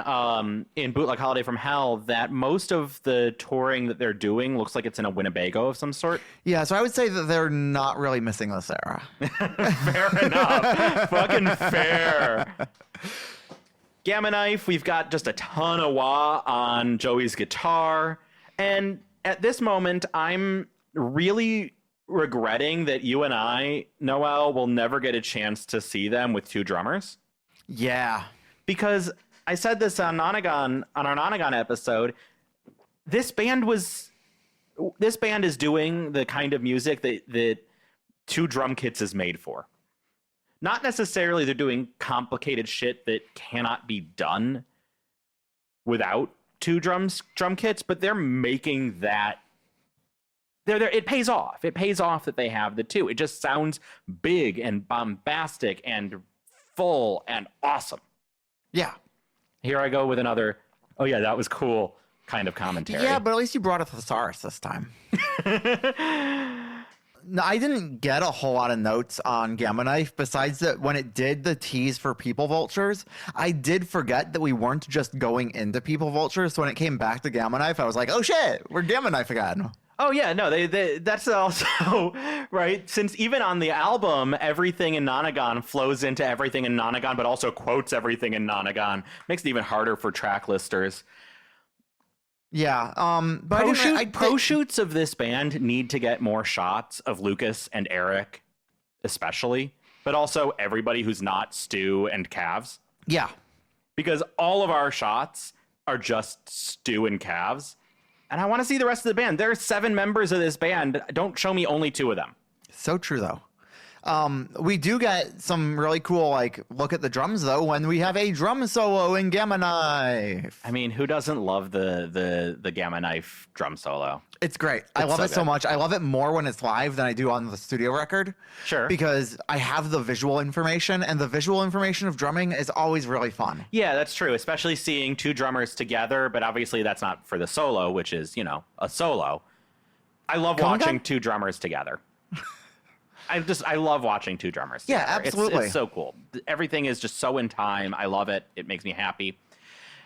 Bootleg Holiday from Hell that most of the touring that they're doing looks like it's in a Winnebago of some sort. Yeah, so I would say that they're not really missing this era. Fair enough. Fucking fair. Gamma Knife, we've got just a ton of wah on Joey's guitar. And at this moment, I'm really regretting that you and I, Noel, will never get a chance to see them with two drummers. Yeah. Because I said this on our Nonagon episode, this band is doing the kind of music that two drum kits is made for. Not necessarily they're doing complicated shit that cannot be done without two drum kits, but they're making that. It pays off. It pays off that they have the two. It just sounds big and bombastic and full and awesome. Yeah. Here I go with another, oh yeah, that was cool kind of commentary. Yeah, but at least you brought a thesaurus this time. No, I didn't get a whole lot of notes on Gamma Knife besides that when it did the tease for People Vultures, I did forget that we weren't just going into People Vultures. So when it came back to Gamma Knife, I was like, oh shit, we're Gamma Knife again. Oh yeah, no, that's also right. Since even on the album, everything in Nonagon flows into everything in Nonagon, but also quotes everything in Nonagon. Makes it even harder for track listers. Yeah, but pro shoots of this band need to get more shots of Lucas and Eric, especially, but also everybody who's not Stu and Cavs. Yeah, because all of our shots are just Stu and Cavs. And I want to see the rest of the band. There are 7 members of this band. Don't show me only 2 of them. So true, though. We do get some really cool, like, look at the drums, though, when we have a drum solo in Gamma Knife. I mean, who doesn't love the Gamma Knife drum solo? It's great. I love it so much. I love it more when it's live than I do on the studio record. Sure. Because I have the visual information, and the visual information of drumming is always really fun. Yeah, that's true, especially seeing 2 drummers together, but obviously that's not for the solo, which is, a solo. I love watching 2 drummers together. I love watching 2 drummers together. Yeah, absolutely. It's so cool. Everything is just so in time. I love it. It makes me happy.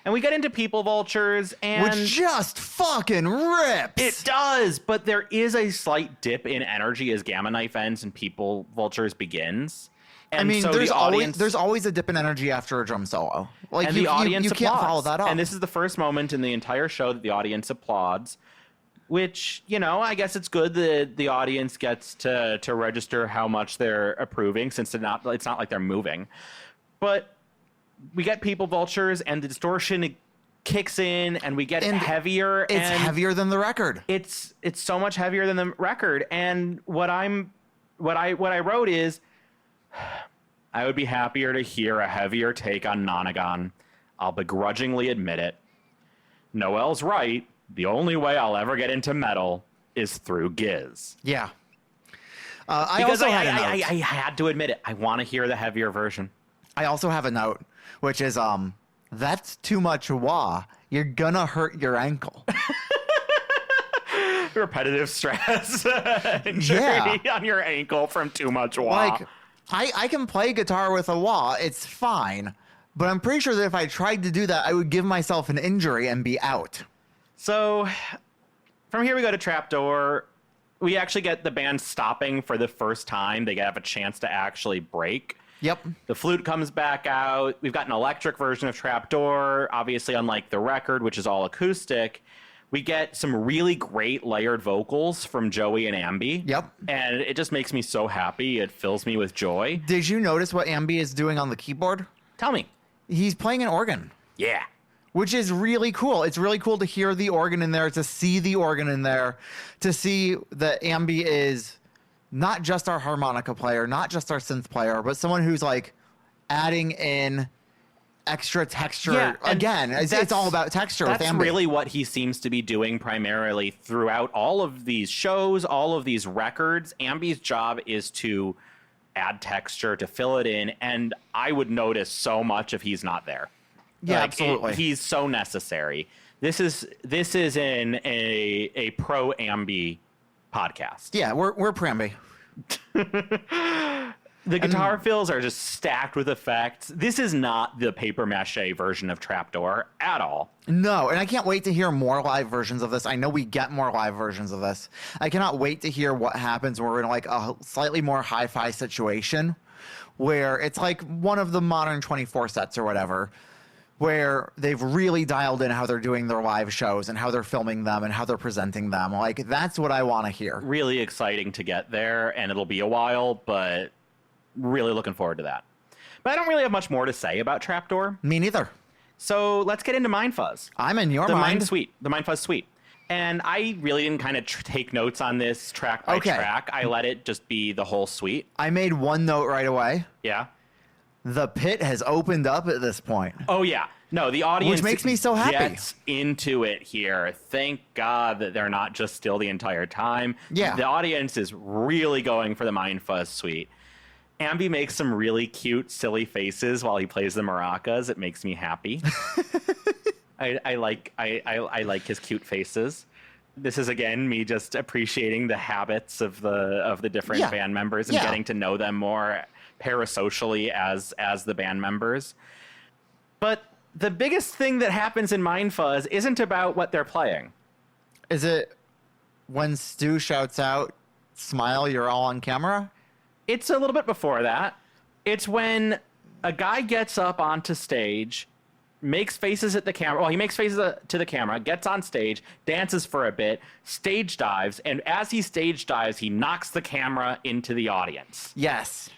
And we get into People Vultures, and which just fucking rips. It does, but there is a slight dip in energy as Gamma Knife ends and People Vultures begins. And I mean, so there's always a dip in energy after a drum solo. Like, and the audience you can't follow that up. And this is the first moment in the entire show that the audience applauds. Which, I guess it's good that the audience gets to register how much they're approving, since it's not like they're moving. But we get people vultures and the distortion kicks in and we get heavier. It's heavier than the record. It's so much heavier than the record. And what I wrote is, I would be happier to hear a heavier take on Nonagon. I'll begrudgingly admit it. Noel's right. The only way I'll ever get into metal is through Giz. Yeah. I had to admit it. I want to hear the heavier version. I also have a note, which is, that's too much wah. You're gonna hurt your ankle. Repetitive stress injury on your ankle from too much wah. Like, I can play guitar with a wah. It's fine. But I'm pretty sure that if I tried to do that, I would give myself an injury and be out. So from here we go to Trapdoor. We actually get the band stopping for the first time. They have a chance to actually break. Yep. The flute comes back out. We've got an electric version of Trapdoor, obviously unlike the record, which is all acoustic. We get some really great layered vocals from Joey and Ambi. Yep. And it just makes me so happy. It fills me with joy. Did you notice what Ambi is doing on the keyboard? Tell me. He's playing an organ. Yeah. Which is really cool. It's really cool to hear the organ in there, to see the organ in there, to see that Ambi is not just our harmonica player, not just our synth player, but someone who's like adding in extra texture. Yeah, again, it's all about texture with Ambi. That's really what he seems to be doing primarily throughout all of these shows, all of these records. Ambi's job is to add texture, to fill it in, and I would notice so much if he's not there. Yeah, absolutely. He's so necessary. This is in a pro Ambi podcast. Yeah, we're pro Ambi. The guitar fills are just stacked with effects. This is not the paper mache version of Trapdoor at all. No, and I can't wait to hear more live versions of this. I know we get more live versions of this. I cannot wait to hear what happens when we're in like a slightly more hi-fi situation where it's like one of the modern 24 sets or whatever, where they've really dialed in how they're doing their live shows and how they're filming them and how they're presenting them. Like, that's what I want to hear. Really exciting to get there, and it'll be a while, but really looking forward to that. But I don't really have much more to say about Trapdoor. Me neither. So let's get into Mind Fuzz. I'm in your mind. The Mind Fuzz Suite. And I really didn't kind of take notes on this track by track. I let it just be the whole suite. I made one note right away. Yeah. The pit has opened up at this point. Oh, yeah. No, the audience which makes me so happy. Gets into it here. Thank God that they're not just still the entire time. Yeah. The audience is really going for the Mind Fuzz Suite. Ambi makes some really cute, silly faces while he plays the maracas. It makes me happy. I like his cute faces. This is again me just appreciating the habits of the different band members and getting to know them more parasocially as the band members. But the biggest thing that happens in Mind Fuzz isn't about what they're playing. Is it when Stu shouts out, "Smile, you're all on camera"? It's a little bit before that. It's when a guy gets up onto stage, makes faces at the camera. Well, he makes faces to the camera, gets on stage, dances for a bit, stage dives, and as he stage dives, he knocks the camera into the audience. Yes.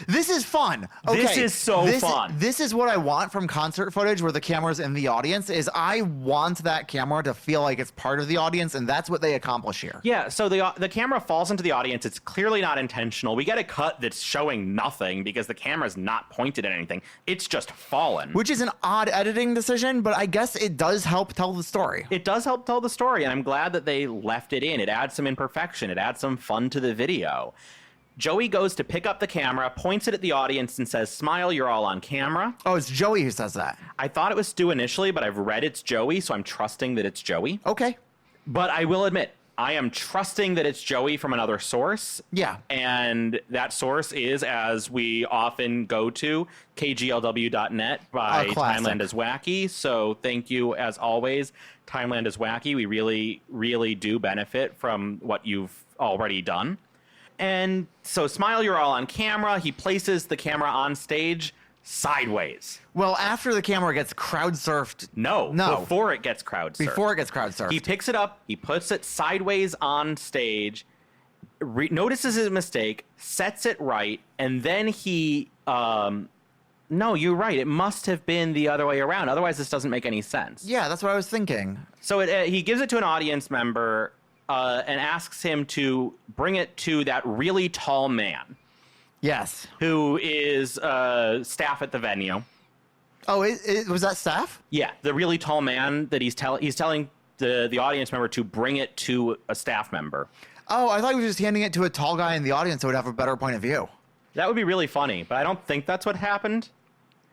This is fun. Okay, this is so fun. This is what I want from concert footage where the camera's in the audience, is I want that camera to feel like it's part of the audience, and that's what they accomplish here. Yeah, so the camera falls into the audience. It's clearly not intentional. We get a cut that's showing nothing because the camera's not pointed at anything. It's just fallen. Which is an odd editing decision, but I guess it does help tell the story. It does help tell the story, and I'm glad that they left it in. It adds some imperfection. It adds some fun to the video. Joey goes to pick up the camera, points it at the audience, and says, "Smile, you're all on camera." Oh, it's Joey who says that. I thought it was Stu initially, but I've read it's Joey, so I'm trusting that it's Joey. Okay. But I will admit, I am trusting that it's Joey from another source. Yeah. And that source is, as we often go to, kglw.net by Timeland is Wacky. So thank you, as always. Timeland is Wacky. We really, really do benefit from what you've already done. And so, "Smile, you're all on camera." He places the camera on stage sideways. Well, after the camera gets crowd surfed. No. Before it gets crowd surfed. Before it gets crowd surfed. He picks it up, he puts it sideways on stage, notices his mistake, sets it right, and then he No, you're right. It must have been the other way around. Otherwise, this doesn't make any sense. Yeah, that's what I was thinking. So he gives it to an audience member and asks him to bring it to that really tall man. Yes. Who is staff at the venue. Oh, was that staff? Yeah, the really tall man that he's telling the audience member to bring it to a staff member. Oh, I thought he was just handing it to a tall guy in the audience who would have a better point of view. That would be really funny, but I don't think that's what happened.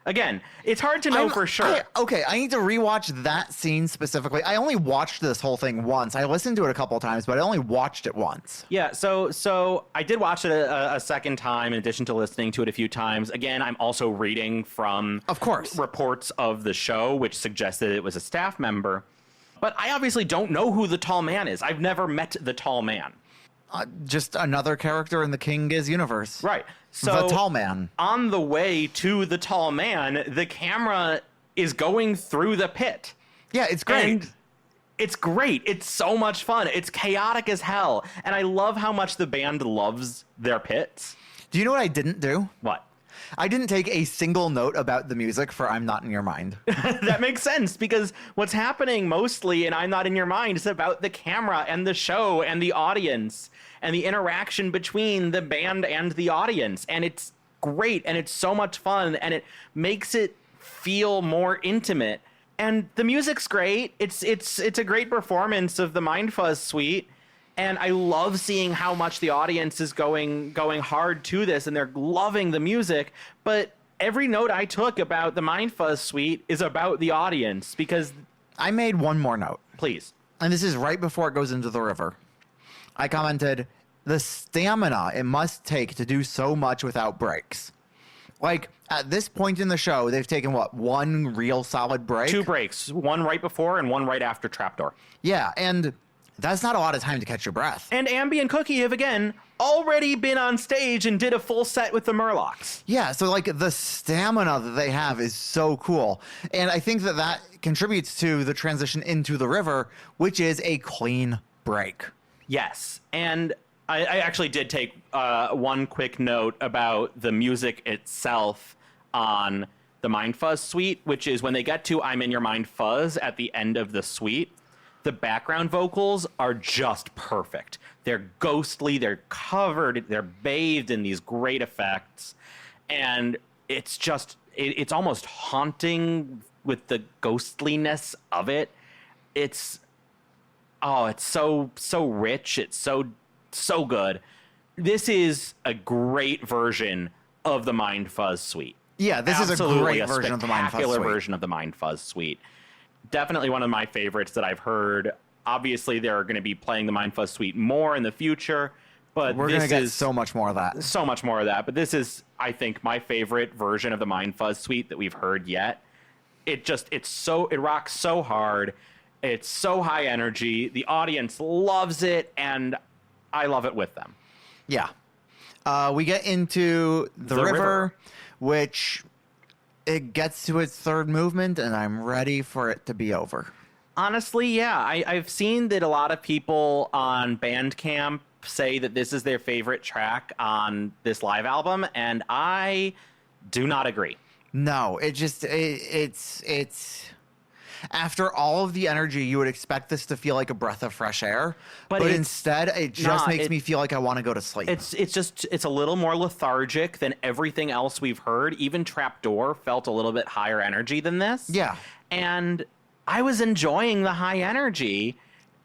Again, it's hard to know for sure. I need to rewatch that scene specifically. I only watched this whole thing once. I listened to it a couple of times, but I only watched it once. Yeah, so I did watch it a second time in addition to listening to it a few times. Again, I'm also reading from, of course, reports of the show, which suggested it was a staff member. But I obviously don't know who the tall man is. I've never met the tall man. Just another character in the King Giz universe. Right. So the tall man. On the way to the tall man, the camera is going through the pit. Yeah, it's great. And it's great. It's so much fun. It's chaotic as hell. And I love how much the band loves their pits. Do you know what I didn't do? What? I didn't take a single note about the music for I'm Not in Your Mind. That makes sense, because what's happening mostly in I'm Not in Your Mind is about the camera and the show and the audience and the interaction between the band and the audience. And it's great, and it's so much fun, and it makes it feel more intimate. And the music's great. It's a great performance of the Mind Fuzz suite. And I love seeing how much the audience is going hard to this, and they're loving the music. But every note I took about the Mind Fuzz suite is about the audience, because I made one more note. Please. And this is right before it goes into the river. I commented, the stamina it must take to do so much without breaks. Like, at this point in the show, they've taken, what, one real solid break? 2 breaks. One right before and one right after Trapdoor. Yeah, and that's not a lot of time to catch your breath. And Ambi and Cookie have, again, already been on stage and did a full set with the Murlocs. Yeah, so, like, the stamina that they have is so cool. And I think that contributes to the transition into the river, which is a clean break. Yes, and I actually did take one quick note about the music itself on the Mind Fuzz suite, which is when they get to I'm in Your Mind Fuzz at the end of the suite, the background vocals are just perfect. They're ghostly, they're covered, they're bathed in these great effects, and it's just, it's almost haunting with the ghostliness of it. It's so rich. It's so good. This is a great version of the Mind Fuzz suite. Yeah, this is a great version of the Mind Fuzz suite. Spectacular version of the Mind Fuzz suite. Definitely one of my favorites that I've heard. Obviously, they're going to be playing the Mind Fuzz suite more in the future, but we're going to get so much more of that. So much more of that. But this is, I think, my favorite version of the Mind Fuzz suite that we've heard yet. It rocks so hard. It's so high energy. The audience loves it, and I love it with them. Yeah. We get into the river, which it gets to its third movement, and I'm ready for it to be over. Honestly, yeah. I've seen that a lot of people on Bandcamp say that this is their favorite track on this live album, and I do not agree. No, it's after all of the energy, you would expect this to feel like a breath of fresh air, but instead it just makes me feel like I want to go to sleep. It's a little more lethargic than everything else we've heard. Even Trapdoor felt a little bit higher energy than this. Yeah. And I was enjoying the high energy,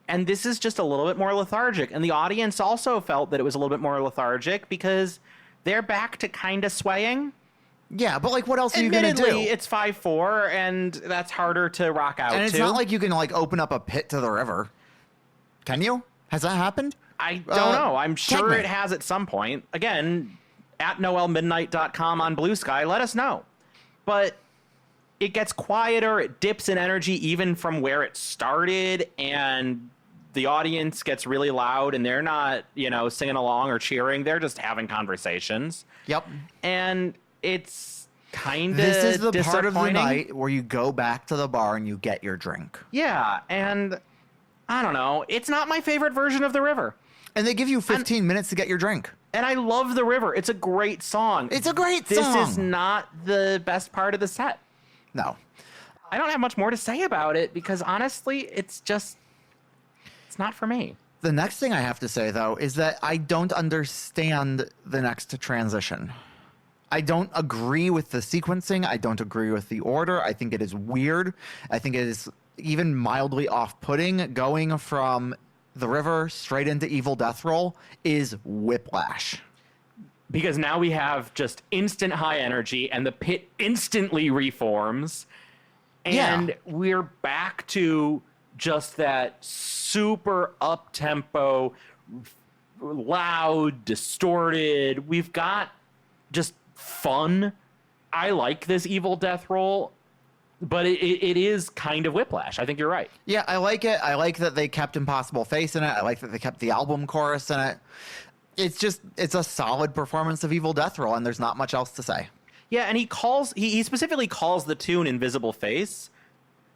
and this is just a little bit more lethargic. And the audience also felt that it was a little bit more lethargic because they're back to kind of swaying. Yeah, but like, what else are you going to do? Admittedly, it's 5/4, and that's harder to rock out to. And it's not like you can like open up a pit to the river. Can you? Has that happened? I don't know. I'm sure it has at some point. Again, at noelmidnight.com on Bluesky, let us know. But it gets quieter, it dips in energy even from where it started, and the audience gets really loud, and they're not, singing along or cheering. They're just having conversations. Yep. And it's kind of This is the part of the night where you go back to the bar and you get your drink. Yeah, and I don't know. It's not my favorite version of the river. And they give you 15 minutes to get your drink. And I love the river. It's a great song. It's a great song. This is not the best part of the set. No. I don't have much more to say about it because honestly, it's not for me. The next thing I have to say, though, is that I don't understand the next transition. I don't agree with the sequencing. I don't agree with the order. I think it is weird. I think it is even mildly off-putting. Going from the river straight into Evil Death Roll is whiplash. Because now we have just instant high energy and the pit instantly reforms. And we're back to just that super up-tempo, loud, distorted. We've got just fun. I like this Evil Death Roll, but it is kind of whiplash. I think you're right. Yeah, I like it. I like that they kept Impossible Face in it. I like that they kept the album chorus in it. It's a solid performance of Evil Death Roll, and there's not much else to say. Yeah, and he specifically calls the tune Invisible Face,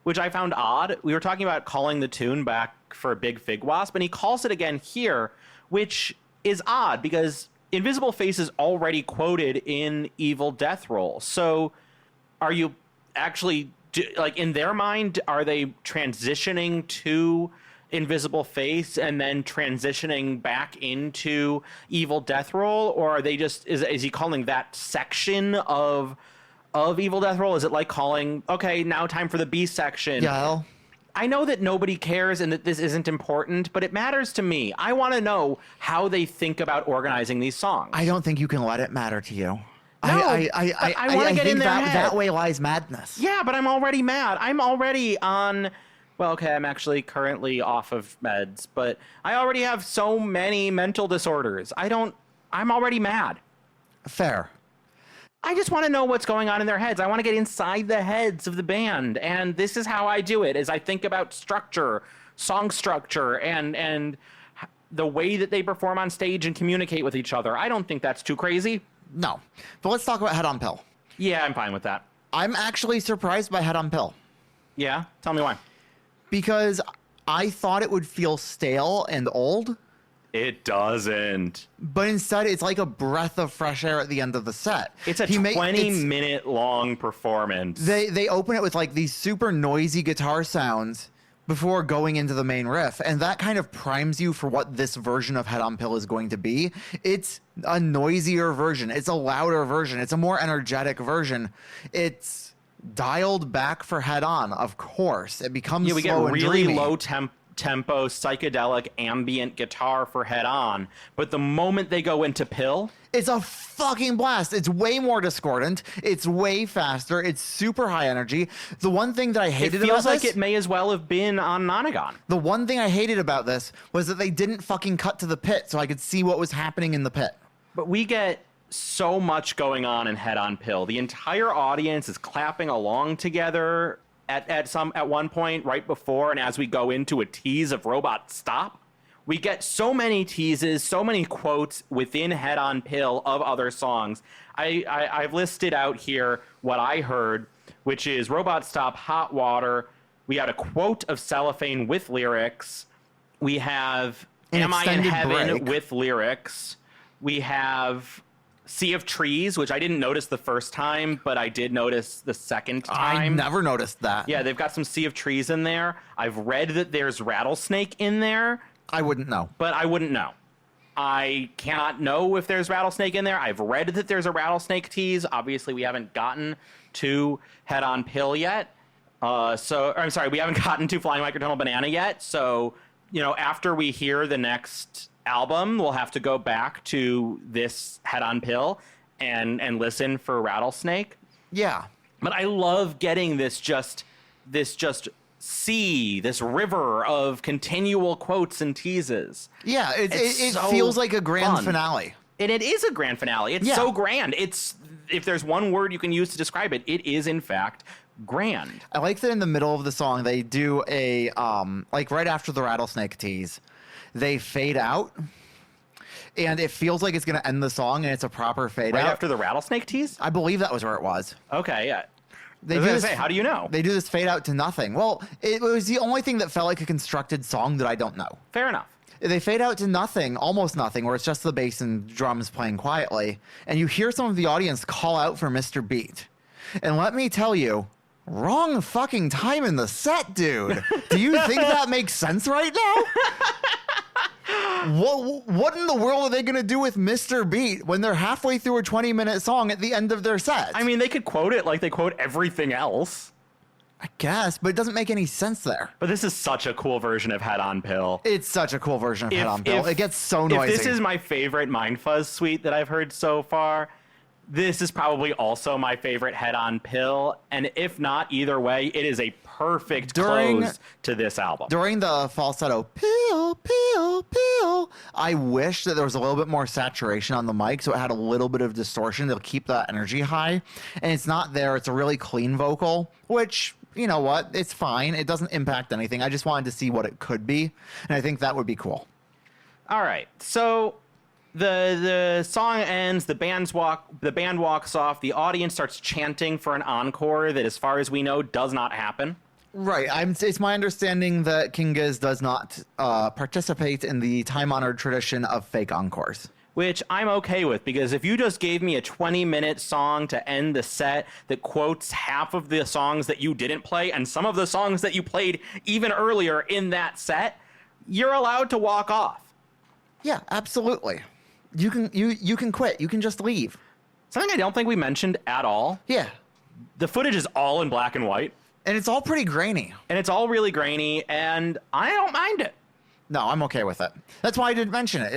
which I found odd. We were talking about calling the tune back for Big Fig Wasp, and he calls it again here, which is odd because Invisible Face is already quoted in Evil Death Roll. So are you actually, like, in their mind, are they transitioning to Invisible Face and then transitioning back into Evil Death Roll? Or are they just, is he calling that section of Evil Death Roll? Is it like calling, okay, now time for the B section? Yeah. I know that nobody cares and that this isn't important, but it matters to me. I want to know how they think about organizing these songs. I don't think you can let it matter to you. No, I want to get in their head. That way lies madness. Yeah, but I'm already mad. I'm already on... Well, okay, I'm actually currently off of meds, but I already have so many mental disorders. I'm already mad. Fair. I just want to know what's going on in their heads. I want to get inside the heads of the band, and this is how I do it, is I think about structure, song structure, and the way that they perform on stage and communicate with each other. I don't think that's too crazy. No. But let's talk about Head on Pill. Yeah, I'm fine with that. I'm actually surprised by Head on Pill. Yeah? Tell me why. Because I thought it would feel stale and old. It doesn't. But instead, it's like a breath of fresh air at the end of the set. It's a 20-minute long performance. They open it with like these super noisy guitar sounds before going into the main riff, and that kind of primes you for what this version of Head on Pill is going to be. It's a noisier version. It's a louder version. It's a more energetic version. It's dialed back for Head On, of course. It becomes we slow get really and dreamy. low tempo, psychedelic, ambient guitar for Head On, but the moment they go into Pill, it's a fucking blast. It's way more discordant. It's way faster. It's super high energy. The one thing that I hated about this... It feels like it may as well have been on Nonagon. The one thing I hated about this was that they didn't fucking cut to the pit so I could see what was happening in the pit. But we get so much going on in Head on Pill. The entire audience is clapping along together at one point right before and as we go into a tease of Robot Stop. We get so many teases, so many quotes within Head on Pill of other songs. I've listed out here what I heard, which is Robot Stop, Hot Water. We had a quote of Cellophane with lyrics. We have Am I in Heaven break. with lyrics. We have Sea of Trees, which I didn't notice the first time, but I did notice the second time. I never noticed that. Yeah, they've got some Sea of Trees in there. I've read that there's Rattlesnake in there. I wouldn't know. But I wouldn't know. I cannot know if there's Rattlesnake in there. I've read that there's a Rattlesnake tease. Obviously, we haven't gotten to Head on Pill yet. We haven't gotten to Flying Microtonal Banana yet. So, after we hear the next album, we'll have to go back to this Head on Pill and listen for Rattlesnake. Yeah. But I love getting this sea, this river of continual quotes and teases. Yeah, it so feels like a grand fun. finale. And it is a grand finale. It's so grand. If there's one word you can use to describe it, it is in fact grand. I like that in the middle of the song they do a like right after the Rattlesnake tease, they fade out. And it feels like it's going to end the song, and it's a proper fade out. Right after the Rattlesnake tease? I believe that was where it was. Okay, yeah. I was going to say, how do you know? They do this fade out to nothing. Well, it was the only thing that felt like a constructed song that I don't know. Fair enough. They fade out to nothing, almost nothing, where it's just the bass and drums playing quietly. And you hear some of the audience call out for Mr. Beat. And let me tell you, wrong fucking time in the set, dude. Do you think that makes sense right now? What in the world are they going to do with Mr. Beat when they're halfway through a 20-minute song at the end of their set? I mean, they could quote it like they quote everything else. I guess, but it doesn't make any sense there. But this is such a cool version of Head on Pill. It's such a cool version of Head on Pill. It gets so noisy. If this is my favorite Mind Fuzz suite that I've heard so far, this is probably also my favorite Head on Pill. And if not, either way, it is a perfect close to this album. During the falsetto, pill, pill, pill, I wish that there was a little bit more saturation on the mic so it had a little bit of distortion to keep that energy high. And it's not there. It's a really clean vocal, which, you know what? It's fine. It doesn't impact anything. I just wanted to see what it could be. And I think that would be cool. All right. So the song ends, the band walks off, the audience starts chanting for an encore that, as far as we know, does not happen. Right. It's my understanding that King Giz does not participate in the time-honored tradition of fake encores. Which I'm okay with, because if you just gave me a 20-minute song to end the set that quotes half of the songs that you didn't play and some of the songs that you played even earlier in that set, you're allowed to walk off. Yeah, absolutely. You can quit. You can just leave. Something I don't think we mentioned at all. Yeah. The footage is all in black and white. And it's all pretty grainy. And it's all really grainy, and I don't mind it. No, I'm okay with it. That's why I didn't mention it.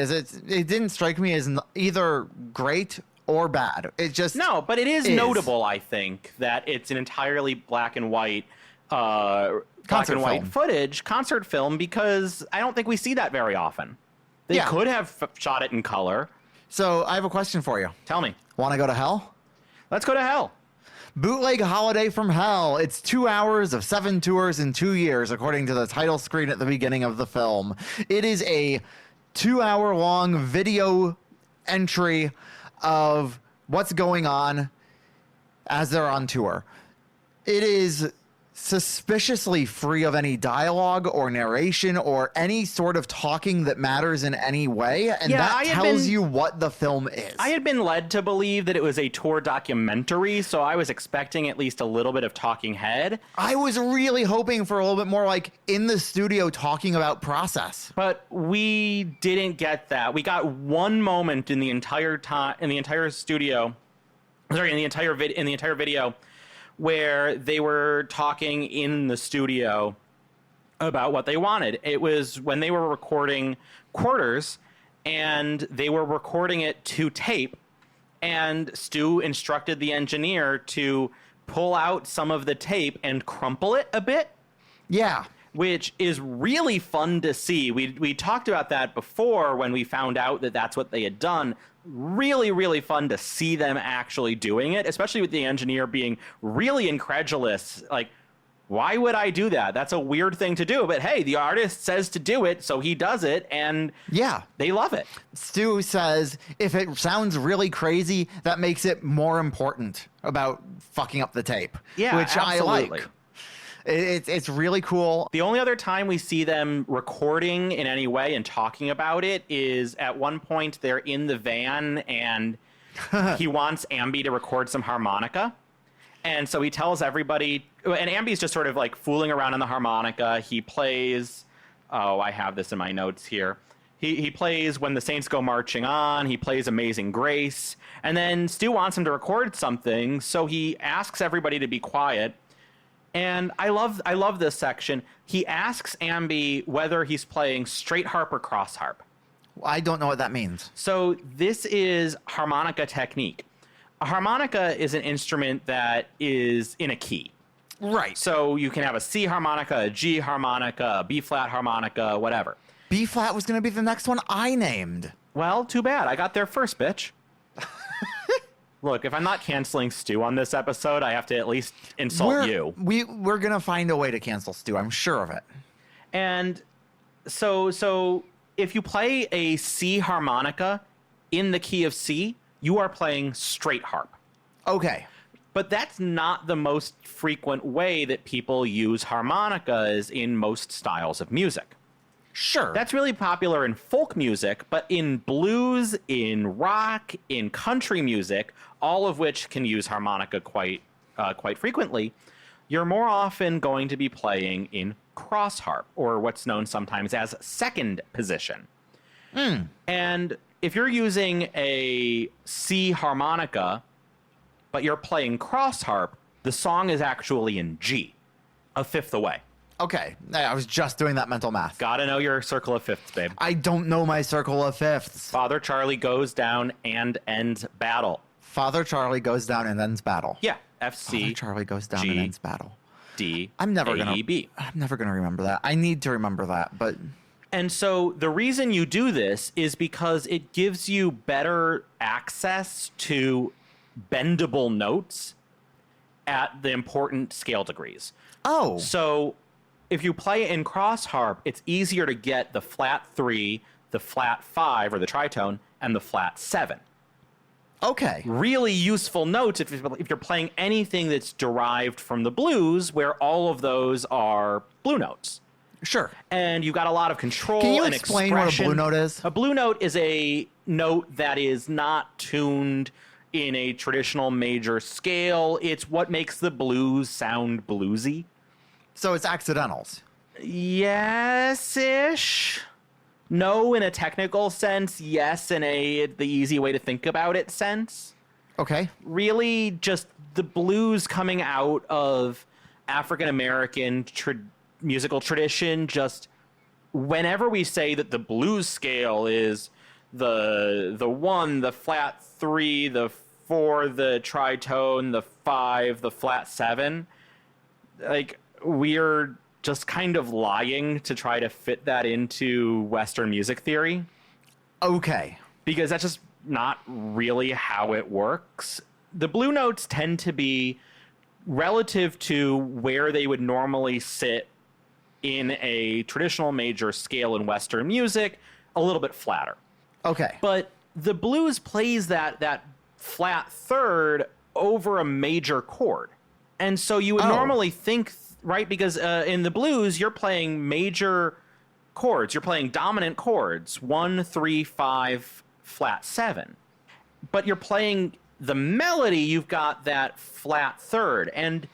It didn't strike me as either great or bad. It just no, but it is notable. I think that it's an entirely black and white footage, concert film, because I don't think we see that very often. They could have shot it in color. So I have a question for you. Tell me. Want to go to hell? Let's go to hell. Bootleg Holiday from Hell. It's 2 hours of 7 tours in 2 years, according to the title screen at the beginning of the film. It is a 2-hour-long video entry of what's going on as they're on tour. It is suspiciously free of any dialogue or narration or any sort of talking that matters in any way, and that tells you what the film is. I had been led to believe that it was a tour documentary, so I was expecting at least a little bit of talking head. I was really hoping for a little bit more like in the studio talking about process. But we didn't get that. We got one moment in the entire video where they were talking in the studio about what they wanted. It was when they were recording Quarters, and they were recording it to tape, and Stu instructed the engineer to pull out some of the tape and crumple it a bit. Yeah. Which is really fun to see. We talked about that before when we found out that that's what they had done. Really, really fun to see them actually doing it, especially with the engineer being really incredulous. Like, why would I do that? That's a weird thing to do. But hey, the artist says to do it, so he does it, and yeah, they love it. Stu says if it sounds really crazy, that makes it more important about fucking up the tape. Yeah, which absolutely. I like. It's really cool. The only other time we see them recording in any way and talking about it is at one point they're in the van and he wants Ambi to record some harmonica. And so he tells everybody, and Ambi's just sort of like fooling around on the harmonica. He plays, I have this in my notes here. He plays When the Saints Go Marching On. He plays Amazing Grace. And then Stu wants him to record something, so he asks everybody to be quiet. And I love this section. He asks Ambi whether he's playing straight harp or cross harp. I don't know what that means. So this is harmonica technique. A harmonica is an instrument that is in a key. Right. So you can have a C harmonica, a G harmonica, a B flat harmonica, whatever. B flat was going to be the next one I named. Well, too bad. I got there first, bitch. Look, if I'm not canceling Stu on this episode, I have to at least insult you. We're going to find a way to cancel Stu. I'm sure of it. And so if you play a C harmonica in the key of C, you are playing straight harp. Okay. But that's not the most frequent way that people use harmonicas in most styles of music. Sure. That's really popular in folk music, but in blues, in rock, in country music, all of which can use harmonica quite frequently, you're more often going to be playing in cross harp, or what's known sometimes as second position. And if you're using a C harmonica, but you're playing cross harp, the song is actually in G, a fifth away. Okay, I was just doing that mental math. Gotta know your circle of fifths, babe. I don't know my circle of fifths. Father Charlie goes down and ends battle. Father Charlie goes down and ends battle. Yeah, F, C, Father Charlie goes down G, and ends battle. D, I'm never A, gonna. E, B. I'm never gonna remember that. I need to remember that, but. And so the reason you do this is because it gives you better access to bendable notes at the important scale degrees. Oh. So if you play in cross harp, it's easier to get the flat 3, the flat 5, or the tritone, and the flat 7. Okay. Really useful notes if you're playing anything that's derived from the blues, where all of those are blue notes. Sure. And you've got a lot of control Can you and explain what a expression. blue note is? A blue note is a note that is not tuned in a traditional major scale. It's what makes the blues sound bluesy. So it's accidentals. Yes-ish. No, in a technical sense. Yes, in the easy way to think about it sense. Okay. Really, just the blues coming out of African-American musical tradition. Just whenever we say that the blues scale is the 1, the flat 3, the 4, the tritone, the 5, the flat 7, like, we're just kind of lying to try to fit that into Western music theory. Okay. Because that's just not really how it works. The blue notes tend to be relative to where they would normally sit in a traditional major scale in Western music, a little bit flatter. Okay. But the blues plays that flat third over a major chord. And so you would normally think, right? Because in the blues, you're playing major chords. You're playing dominant chords, 1, 3, 5, flat 7. But you're playing the melody, you've got that flat third. And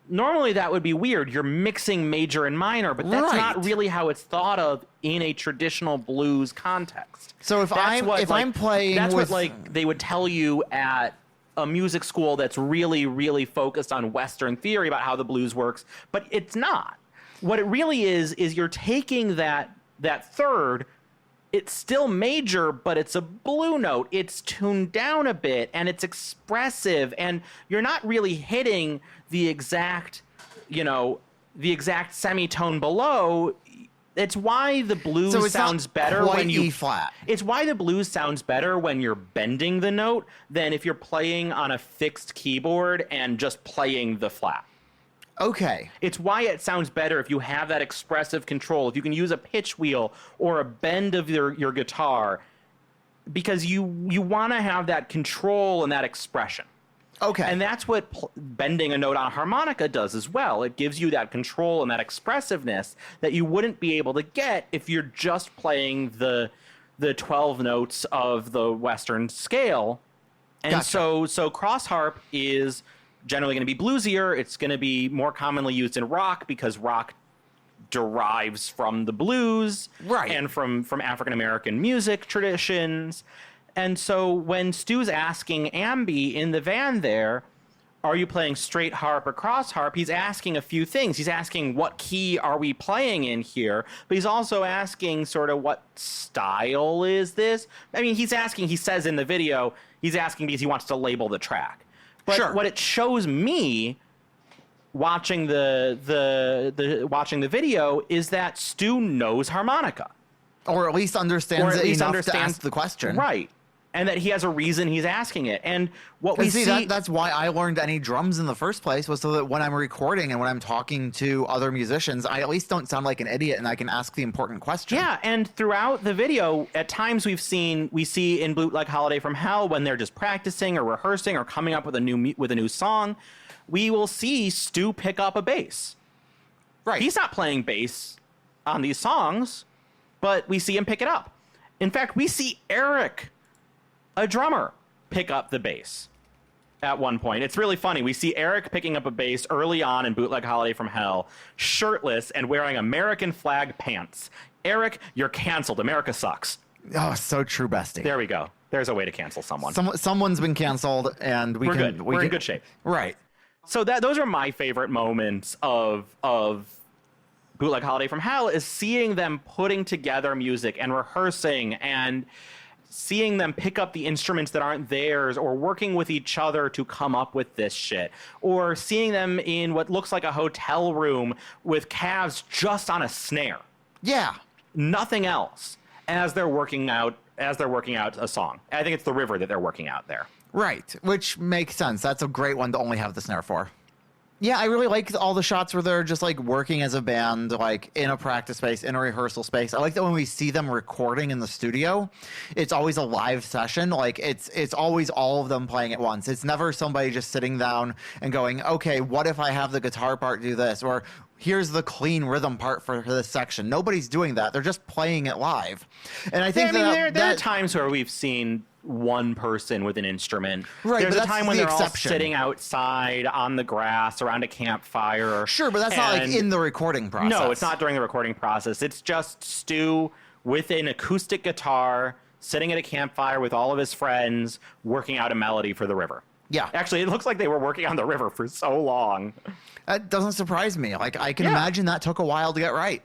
normally that would be weird. You're mixing major and minor, but that's not really how it's thought of in a traditional blues context. So if I'm playing, that's with... what like they would tell you at a music school that's really, really focused on Western theory about how the blues works, but it's not. What it really is you're taking that third, it's still major, but it's a blue note. It's tuned down a bit, and it's expressive, and you're not really hitting the exact semitone below. It's why the blues sounds better when you E-flat. It's why the blues sounds better when you're bending the note than if you're playing on a fixed keyboard and just playing the flat. Okay. It's why it sounds better if you have that expressive control, if you can use a pitch wheel or a bend of your guitar, because you want to have that control and that expression. Okay. And that's what bending a note on a harmonica does as well. It gives you that control and that expressiveness that you wouldn't be able to get if you're just playing the 12 notes of the Western scale. And Gotcha. so cross harp is generally going to be bluesier. It's going to be more commonly used in rock because rock derives from the blues and from African American music traditions. And so when Stu's asking Ambi in the van there, are you playing straight harp or cross harp? He's asking a few things. He's asking what key are we playing in here? But he's also asking sort of what style is this? I mean, he says in the video, he's asking because he wants to label the track. But what it shows me watching watching the video is that Stu knows harmonica. Or at least understands to ask the question. Right. And that he has a reason he's asking it. And what we see... That's why I learned any drums in the first place, was so that when I'm recording and when I'm talking to other musicians, I at least don't sound like an idiot and I can ask the important question. Yeah, and throughout the video, at times we see in Bootleg Holiday from Hell, when they're just practicing or rehearsing or coming up with a new song, we will see Stu pick up a bass. Right. He's not playing bass on these songs. but we see him pick it up. In fact, we see Eric, a drummer, pick up the bass at one point. It's really funny. We see Eric picking up a bass early on in Bootleg Holiday from Hell, shirtless and wearing American flag pants. Eric, you're canceled. America sucks. Oh, so true, bestie. There we go. There's a way to cancel someone. Someone's been canceled, and we're good. We're in good shape. Right. So those are my favorite moments of Bootleg Holiday from Hell, is seeing them putting together music and rehearsing and seeing them pick up the instruments that aren't theirs, or working with each other to come up with this shit, or seeing them in what looks like a hotel room with calves just on a snare. Yeah. Nothing else as they're working out a song. I think it's the river that they're working out there. Right, which makes sense. That's a great one to only have the snare for. Yeah, I really like all the shots where they're just like working as a band, like in a practice space, in a rehearsal space. I like that when we see them recording in the studio, it's always a live session. Like it's always all of them playing at once. It's never somebody just sitting down and going, okay, what if I have the guitar part do this? Or here's the clean rhythm part for this section. Nobody's doing that. They're just playing it live. And I think there are times where we've seen one person with an instrument. Right, There's but a time when the they're exception. all sitting outside on the grass around a campfire. Sure, but that's not like in the recording process. No, it's not during the recording process. It's just Stu with an acoustic guitar sitting at a campfire with all of his friends working out a melody for the river. Yeah. Actually, it looks like they were working on the river for so long. That doesn't surprise me. Like, I can imagine that took a while to get right.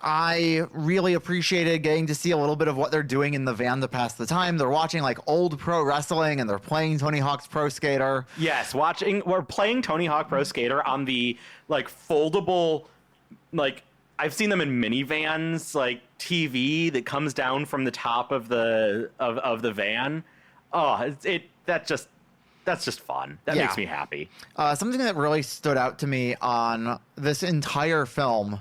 I really appreciated getting to see a little bit of what they're doing in the van to pass the time. They're watching like old pro wrestling, and they're playing Tony Hawk's Pro Skater. Yes, we're playing Tony Hawk Pro Skater on the like foldable, like I've seen them in minivans, like TV that comes down from the top of the van. Oh, that's just fun. That makes me happy. Something that really stood out to me on this entire film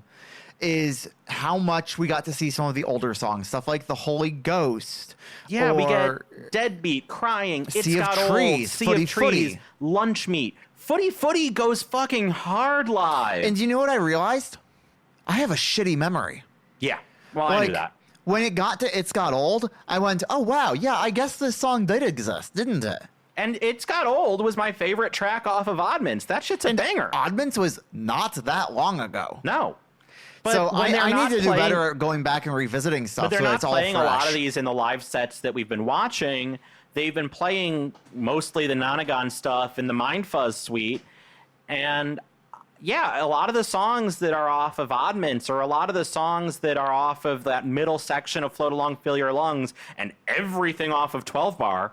is how much we got to see some of the older songs, stuff like The Holy Ghost. Yeah, we get Deadbeat, Crying, It's Got Old, Sea of Trees, Lunch Meat. Footy Footy goes fucking hard live. And do you know what I realized? I have a shitty memory. Yeah, well, I knew that. When it got to It's Got Old, I went, oh, wow, yeah, I guess this song did exist, didn't it? And It's Got Old was my favorite track off of Oddments. That shit's a banger. Oddments was not that long ago. No. But so I need to do better at going back and revisiting stuff. But they're not playing a lot of these in the live sets that we've been watching. They've been playing mostly the Nonagon stuff in the Mind Fuzz suite. And yeah, a lot of the songs that are off of Oddments, or a lot of the songs that are off of that middle section of Float Along, Fill Your Lungs, and everything off of 12 Bar,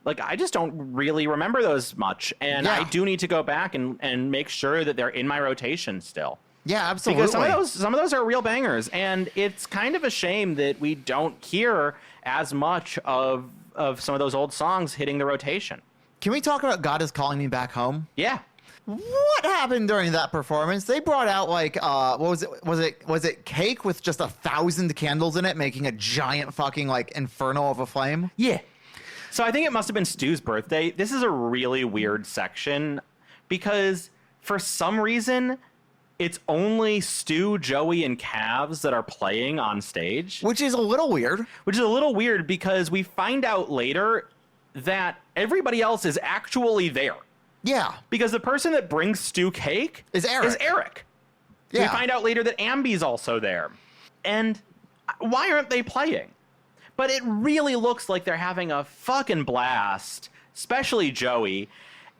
like, I just don't really remember those much. And I do need to go back and make sure that they're in my rotation still. Yeah, absolutely. Because some of those are real bangers, and it's kind of a shame that we don't hear as much of some of those old songs hitting the rotation. Can we talk about God Is Calling Me Back Home? Yeah. What happened during that performance? They brought out like what was it? Was it cake with just 1,000 candles in it, making a giant fucking like inferno of a flame? Yeah. So I think it must have been Stu's birthday. This is a really weird section because for some reason it's only Stu, Joey, and Cavs that are playing on stage. Which is a little weird. Which is a little weird because we find out later that everybody else is actually there. Yeah. Because the person that brings Stu cake is Eric. Yeah. We find out later that Ambi's also there. And why aren't they playing? But it really looks like they're having a fucking blast, especially Joey.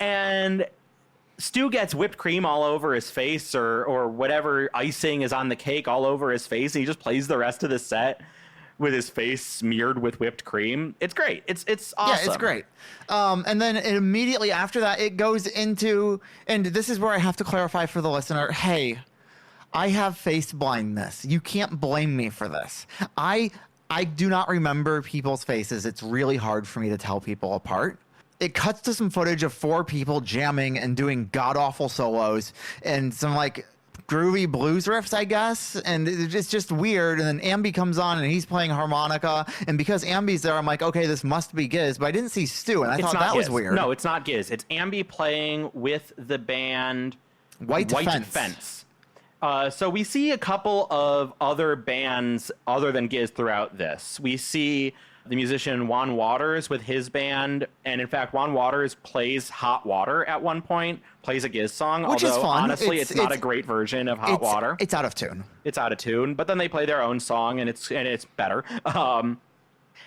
And Stu gets whipped cream all over his face, or whatever icing is on the cake all over his face, and he just plays the rest of the set with his face smeared with whipped cream. It's great. It's awesome. Yeah, it's great. And then immediately after that, it goes into, and this is where I have to clarify for the listener, hey, I have face blindness. You can't blame me for this. I do not remember people's faces. It's really hard for me to tell people apart. It cuts to some footage of 4 people jamming and doing god-awful solos and some, like, groovy blues riffs, I guess. And it's just weird. And then Ambi comes on and he's playing harmonica. And because Ambi's there, I'm like, okay, this must be Giz. But I didn't see Stu, and I thought that was weird. No, it's not Giz. It's Ambi playing with the band White Fence. So we see a couple of other bands other than Giz throughout this. We see the musician Juan Waters with his band, and in fact, Juan Waters plays Hot Water at one point, plays a Giz song, Which although is fun. honestly, it's not a great version of Hot Water. It's out of tune. It's out of tune, but then they play their own song, and it's better.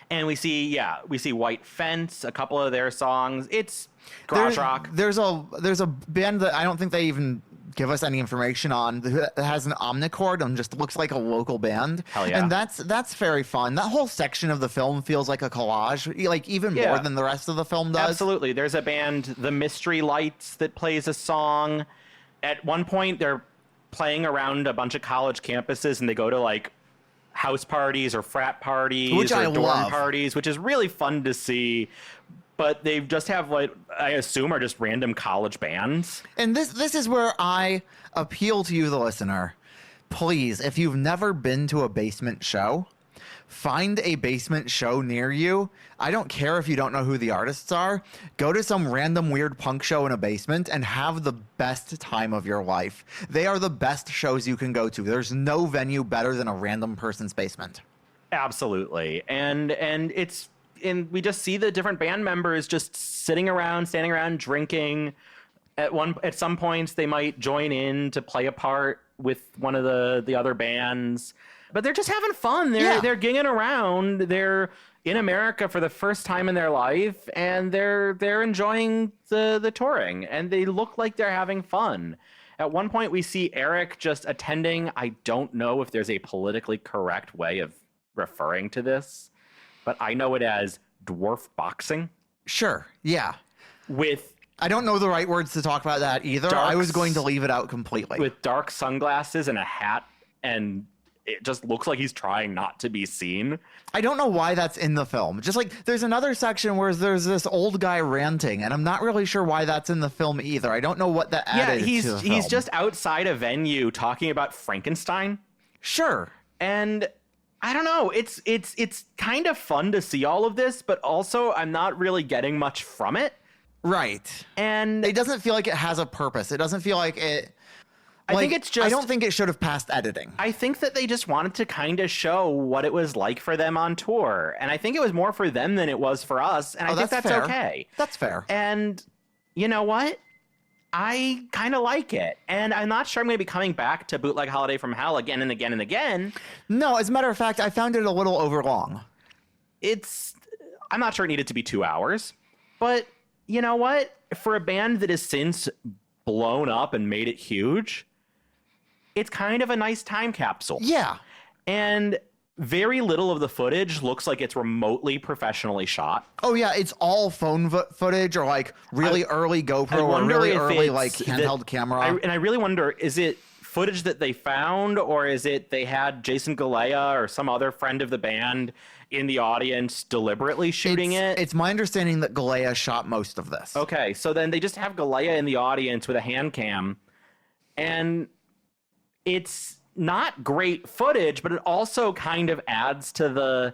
And we see White Fence, a couple of their songs. It's garage rock. There's a band that I don't think they even give us any information on that has an omnichord and just looks like a local band. Hell yeah. And that's very fun. That whole section of the film feels like a collage, like even more than the rest of the film does. Absolutely. There's a band, The Mystery Lights, that plays a song. At one point, they're playing around a bunch of college campuses, and they go to like house parties or frat parties or dorm parties, which is really fun to see. But they just have, like, I assume, are just random college bands. And this is where I appeal to you, the listener. Please, if you've never been to a basement show, find a basement show near you. I don't care if you don't know who the artists are. Go to some random weird punk show in a basement and have the best time of your life. They are the best shows you can go to. There's no venue better than a random person's basement. Absolutely. And we just see the different band members just standing around, drinking. At some points, they might join in to play a part with one of the other bands, but they're just having fun. They're gigging around. They're in America for the first time in their life, and they're enjoying the touring, and they look like they're having fun. At one point, we see Eric just attending. I don't know if there's a politically correct way of referring to this, but I know it as dwarf boxing. Sure, yeah. I don't know the right words to talk about that either. I was going to leave it out completely. With dark sunglasses and a hat, and it just looks like he's trying not to be seen. I don't know why that's in the film. Just like there's another section where there's this old guy ranting, and I'm not really sure why that's in the film either. I don't know what that added to the film. He's just outside a venue talking about Frankenstein. Sure. And I don't know. It's kind of fun to see all of this, but also I'm not really getting much from it. Right. And it doesn't feel like it has a purpose. It doesn't feel like it. I think it's just. I don't think it should have passed editing. I think that they just wanted to kind of show what it was like for them on tour, and I think it was more for them than it was for us. And I think that's okay. That's fair. And you know what? I kind of like it. And I'm not sure I'm going to be coming back to Bootleg Holiday from Hell again and again and again. No, as a matter of fact, I found it a little overlong. I'm not sure it needed to be 2 hours. But you know what? For a band that has since blown up and made it huge, it's kind of a nice time capsule. Yeah. And very little of the footage looks like it's remotely professionally shot. Oh, yeah. It's all phone footage or like really early GoPro or really early like handheld camera. I really wonder, is it footage that they found, or is it they had Jason Galea or some other friend of the band in the audience deliberately shooting it? It's my understanding that Galea shot most of this. Okay. So then they just have Galea in the audience with a hand cam, and it's not great footage, but it also kind of adds to the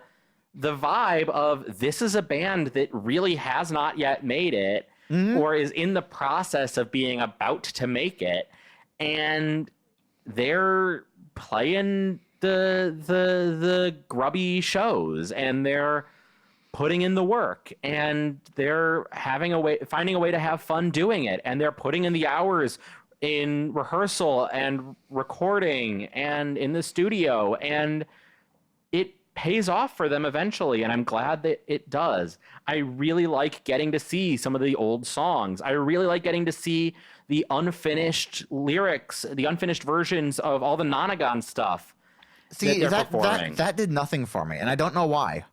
vibe of this is a band that really has not yet made it, or is in the process of being about to make it, and they're playing the grubby shows, and they're putting in the work, and they're finding a way to have fun doing it, and they're putting in the hours in rehearsal and recording and in the studio, and it pays off for them eventually, and I'm glad that it does. I really like getting to see some of the old songs. I really like getting to see the unfinished lyrics, the unfinished versions of all the Nonagon stuff. See, that did nothing for me, and I don't know why.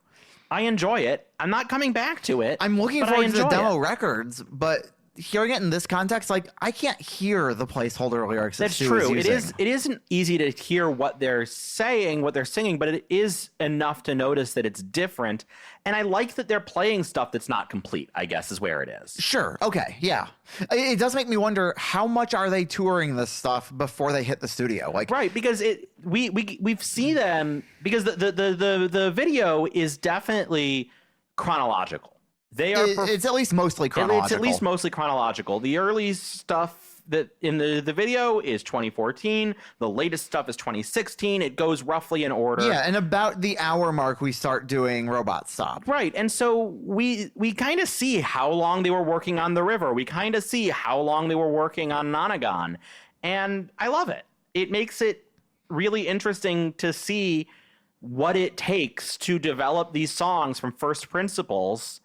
I enjoy it. I'm not coming back to it. I'm looking forward to the demo records, but hearing it in this context, like, I can't hear the placeholder lyrics. That's true. It isn't easy to hear what they're saying, what they're singing, but it is enough to notice that it's different. And I like that they're playing stuff that's not complete, I guess, is where it is. Sure. Okay. Yeah. It does make me wonder, how much are they touring this stuff before they hit the studio? Like, right, because we've seen them, because the video is definitely chronological. It's at least mostly chronological. It's at least mostly chronological. The early stuff in the video is 2014. The latest stuff is 2016. It goes roughly in order. Yeah, and about the hour mark, we start doing Robot Stop. Right, and so we kind of see how long they were working on The River. We kind of see how long they were working on Nonagon, and I love it. It makes it really interesting to see what it takes to develop these songs from first principles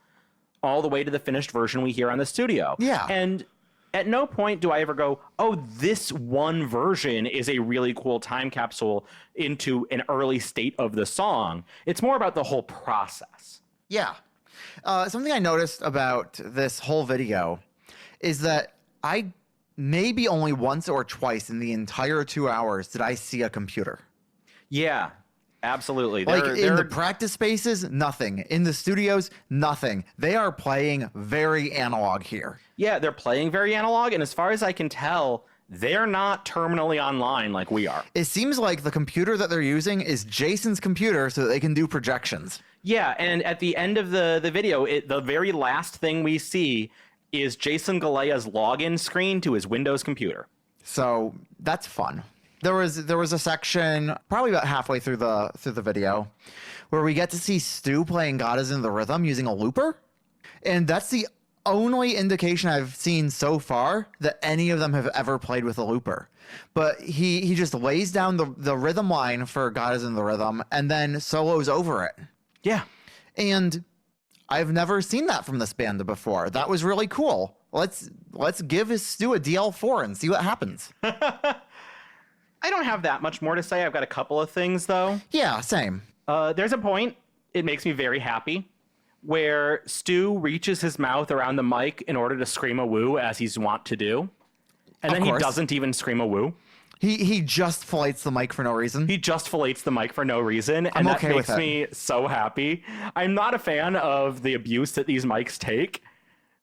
all the way to the finished version we hear on the studio. Yeah. And at no point do I ever go, oh, this one version is a really cool time capsule into an early state of the song. It's more about the whole process. Yeah. Something I noticed about this whole video is that I maybe only once or twice in the entire 2 hours did I see a computer. Yeah, absolutely. Like in the practice spaces, nothing. In the studios, nothing. They are playing very analog here. Yeah, they're playing very analog, and as far as I can tell, they're not terminally online like we are. It seems like the computer that they're using is Jason's computer so that they can do projections. Yeah, and at the end of the video, the very last thing we see is Jason Galea's login screen to his Windows computer. So that's fun. There was a section probably about halfway through the video where we get to see Stu playing God Is in the Rhythm using a looper. And that's the only indication I've seen so far that any of them have ever played with a looper. But he just lays down the rhythm line for God Is in the Rhythm and then solos over it. Yeah. And I've never seen that from this band before. That was really cool. Let's give Stu a DL4 and see what happens. I don't have that much more to say. I've got a couple of things, though. Yeah, same. There's a point, it makes me very happy, where Stu reaches his mouth around the mic in order to scream a woo, as he's wont to do. And then he doesn't even scream a woo. He just fillets the mic for no reason. He just fillets the mic for no reason, and that makes me so happy. I'm not a fan of the abuse that these mics take,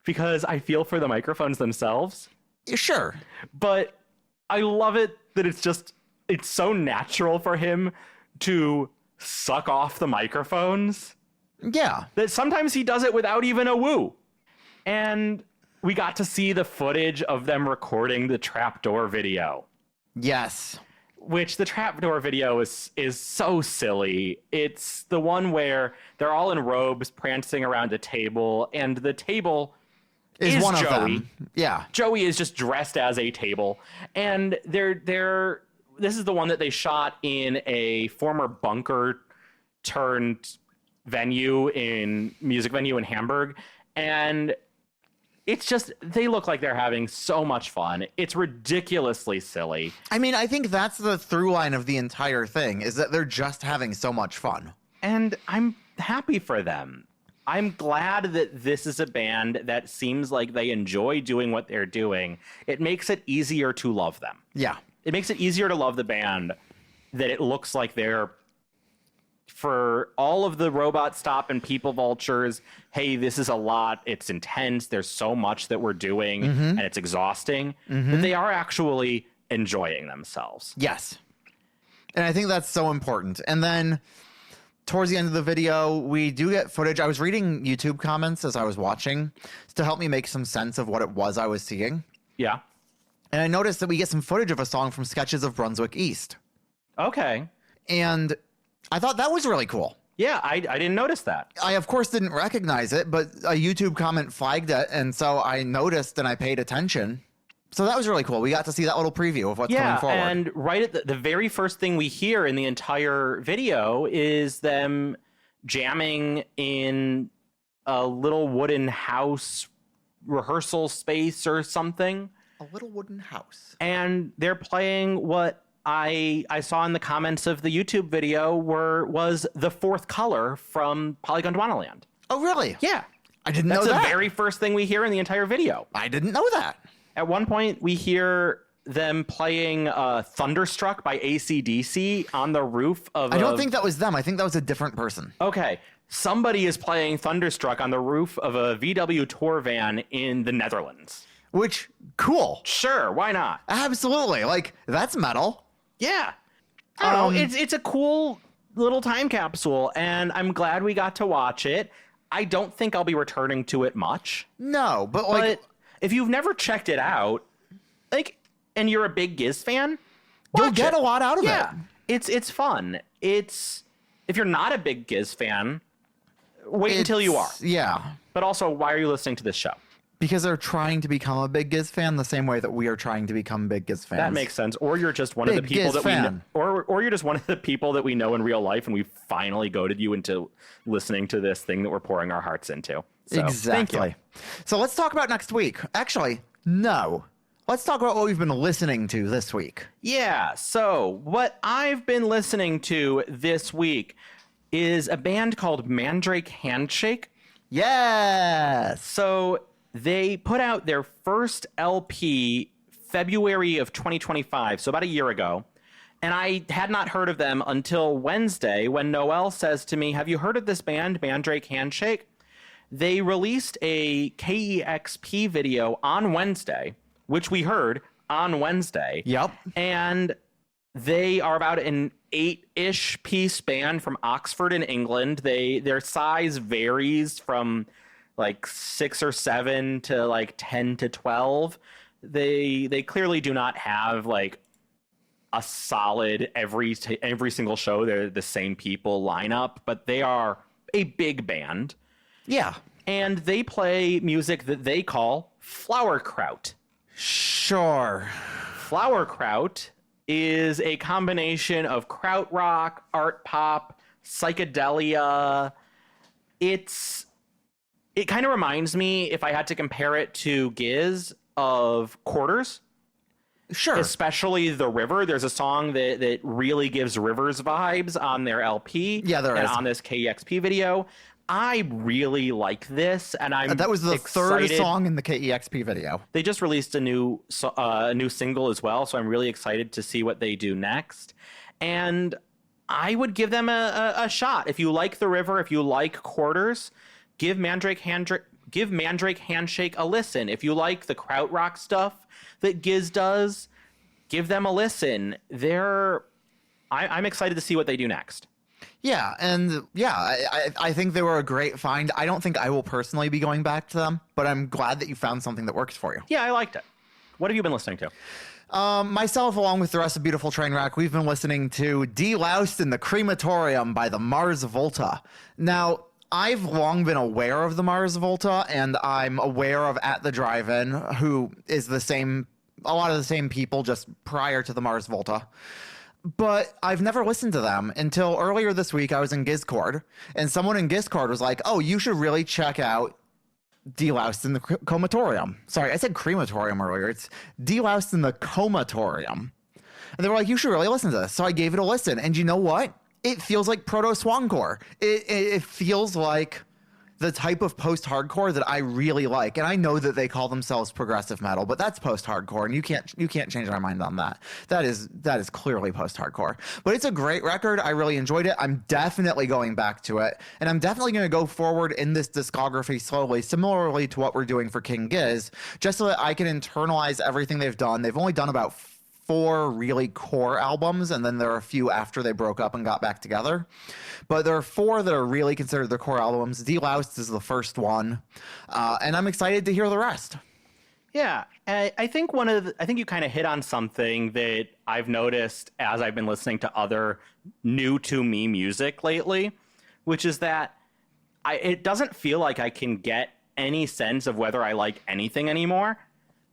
because I feel for the microphones themselves. Sure. But I love it that it's so natural for him to suck off the microphones. Yeah. That sometimes he does it without even a woo. And we got to see the footage of them recording the Trapdoor video. Yes. Which the Trapdoor video is so silly. It's the one where they're all in robes prancing around a table, and the table is one Joey. Of them. Yeah. Joey is just dressed as a table, and this is the one that they shot in a former bunker turned music venue in Hamburg, and it's just, they look like they're having so much fun. It's ridiculously silly. I mean, I think that's the through line of the entire thing, is that they're just having so much fun. And I'm happy for them. I'm glad that this is a band that seems like they enjoy doing what they're doing. It makes it easier to love them. Yeah. It makes it easier to love the band that it looks like they're, for all of the Robot Stop and People Vultures, hey, this is a lot, it's intense, there's so much that we're doing, and it's exhausting, that they are actually enjoying themselves. Yes. And I think that's so important. And then towards the end of the video, we do get footage. I was reading YouTube comments as I was watching to help me make some sense of what it was I was seeing. Yeah. And I noticed that we get some footage of a song from Sketches of Brunswick East. Okay. And I thought that was really cool. Yeah, I didn't notice that. I, of course, didn't recognize it, but a YouTube comment flagged it, and so I noticed and I paid attention. So that was really cool. We got to see that little preview of what's coming forward. Yeah, and right at the very first thing we hear in the entire video is them jamming in a little wooden house rehearsal space or something. A little wooden house. And they're playing what I saw in the comments of the YouTube video was The Fourth Color from Polygon Wonderland. Oh, really? Yeah. I didn't know that. That's the very first thing we hear in the entire video. I didn't know that. At one point, we hear them playing Thunderstruck by AC/DC on the roof of I don't think that was them. I think that was a different person. Okay. Somebody is playing Thunderstruck on the roof of a VW tour van in the Netherlands. Which, cool. Sure, why not? Absolutely. Like, that's metal. Yeah. I don't know. It's a cool little time capsule, and I'm glad we got to watch it. I don't think I'll be returning to it much. No, but like... But if you've never checked it out, like, and you're a big Giz fan, You'll get a lot out of yeah, it. it's fun. If you're not a big Giz fan, wait until you are. Yeah. But also, why are you listening to this show? Because they're trying to become a big Giz fan the same way that we are trying to become big Giz fans. That makes sense. Or you're just one of the Big people Giz that we know, fan. or you're just one of the people that we know in real life, and we finally goaded you into listening to this thing that we're pouring our hearts into. So, Exactly. Thank you. So let's talk about next week. Actually, no. Let's talk about what we've been listening to this week. Yeah. So what I've been listening to this week is a band called Mandrake Handshake. Yes. So they put out their first LP February of 2025, so about a year ago. And I had not heard of them until Wednesday when Noelle says to me, have you heard of this band, Mandrake Handshake? They released a KEXP video on Wednesday, which we heard on Wednesday. Yep. And they are about an 8-ish piece band from Oxford in England. Their size varies from like 6 or 7 to like 10 to 12. They clearly do not have like a solid every single show they're the same people lineup, but they are a big band. Yeah. And they play music that they call flowerkraut. Sure. Flowerkraut is a combination of krautrock, art pop, psychedelia. It kind of reminds me, if I had to compare it to Giz, of Quarters. Sure. Especially The River. There's a song that really gives Rivers vibes on their LP. Yeah, there and is. on this KEXP video. I really like this, and I'm That was the excited. third song in the KEXP video. They just released a new single as well, so I'm really excited to see what they do next. And I would give them a shot. If you like The River, if you like Quarters, give Mandrake Handshake a listen. If you like the krautrock stuff that Giz does, give them a listen. I'm excited to see what they do next. Yeah, and yeah, I think they were a great find. I don't think I will personally be going back to them, but I'm glad that you found something that works for you. Yeah, I liked it. What have you been listening to? Myself, along with the rest of Beautiful Trainwreck, we've been listening to Deloused in the Crematorium by the Mars Volta. Now, I've long been aware of the Mars Volta, and I'm aware of At the Drive-In, who is a lot of the same people just prior to the Mars Volta. But I've never listened to them until earlier this week. I was in Discord, and someone in Discord was like, oh, you should really check out Deloused in the Comatorium. Sorry, I said crematorium earlier. It's Deloused in the Comatorium. And they were like, you should really listen to this. So I gave it a listen. And you know what? It feels like proto-swancore. It feels like the type of post-hardcore that I really like. And I know that they call themselves progressive metal, but that's post-hardcore, and you can't change my mind on that. That is clearly post-hardcore. But it's a great record. I really enjoyed it. I'm definitely going back to it, and I'm definitely going to go forward in this discography slowly, similarly to what we're doing for King Giz, just so that I can internalize everything they've done. They've only done about 4 really core albums, and then there are a few after they broke up and got back together. But there are 4 that are really considered their core albums. Deloused is the first one, and I'm excited to hear the rest. Yeah, I think you kind of hit on something that I've noticed as I've been listening to other new to me music lately, which is that it doesn't feel like I can get any sense of whether I like anything anymore,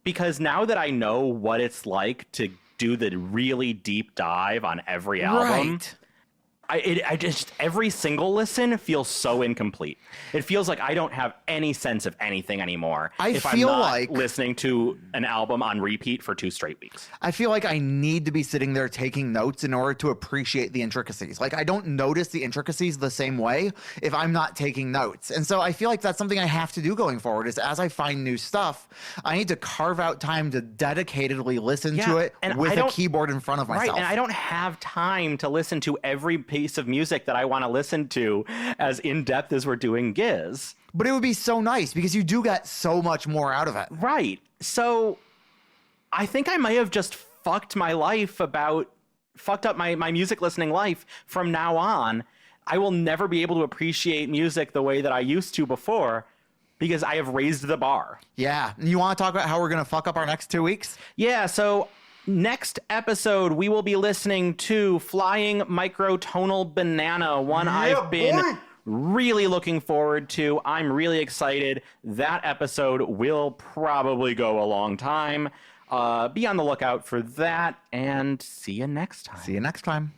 because now that I know what it's like to do the really deep dive on every album, Right. I just every single listen feels so incomplete. It feels like I don't have any sense of anything anymore if I'm not listening to an album on repeat for 2 straight weeks. I feel like I need to be sitting there taking notes in order to appreciate the intricacies. Like, I don't notice the intricacies the same way if I'm not taking notes. And so I feel like that's something I have to do going forward, is as I find new stuff, I need to carve out time to dedicatedly listen to it with a keyboard in front of myself. Right, and I don't have time to listen to every piece of music that I want to listen to as in-depth as we're doing Giz. But it would be so nice because you do get so much more out of it. Right. So I think I may have just fucked up my music listening life from now on. I will never be able to appreciate music the way that I used to before because I have raised the bar. Yeah. You want to talk about how we're going to fuck up our next 2 weeks? Yeah, so next episode, we will be listening to Flying Microtonal Banana, one I've been really looking forward to. I'm really excited. That episode will probably go a long time. Be on the lookout for that, and see you next time. See you next time.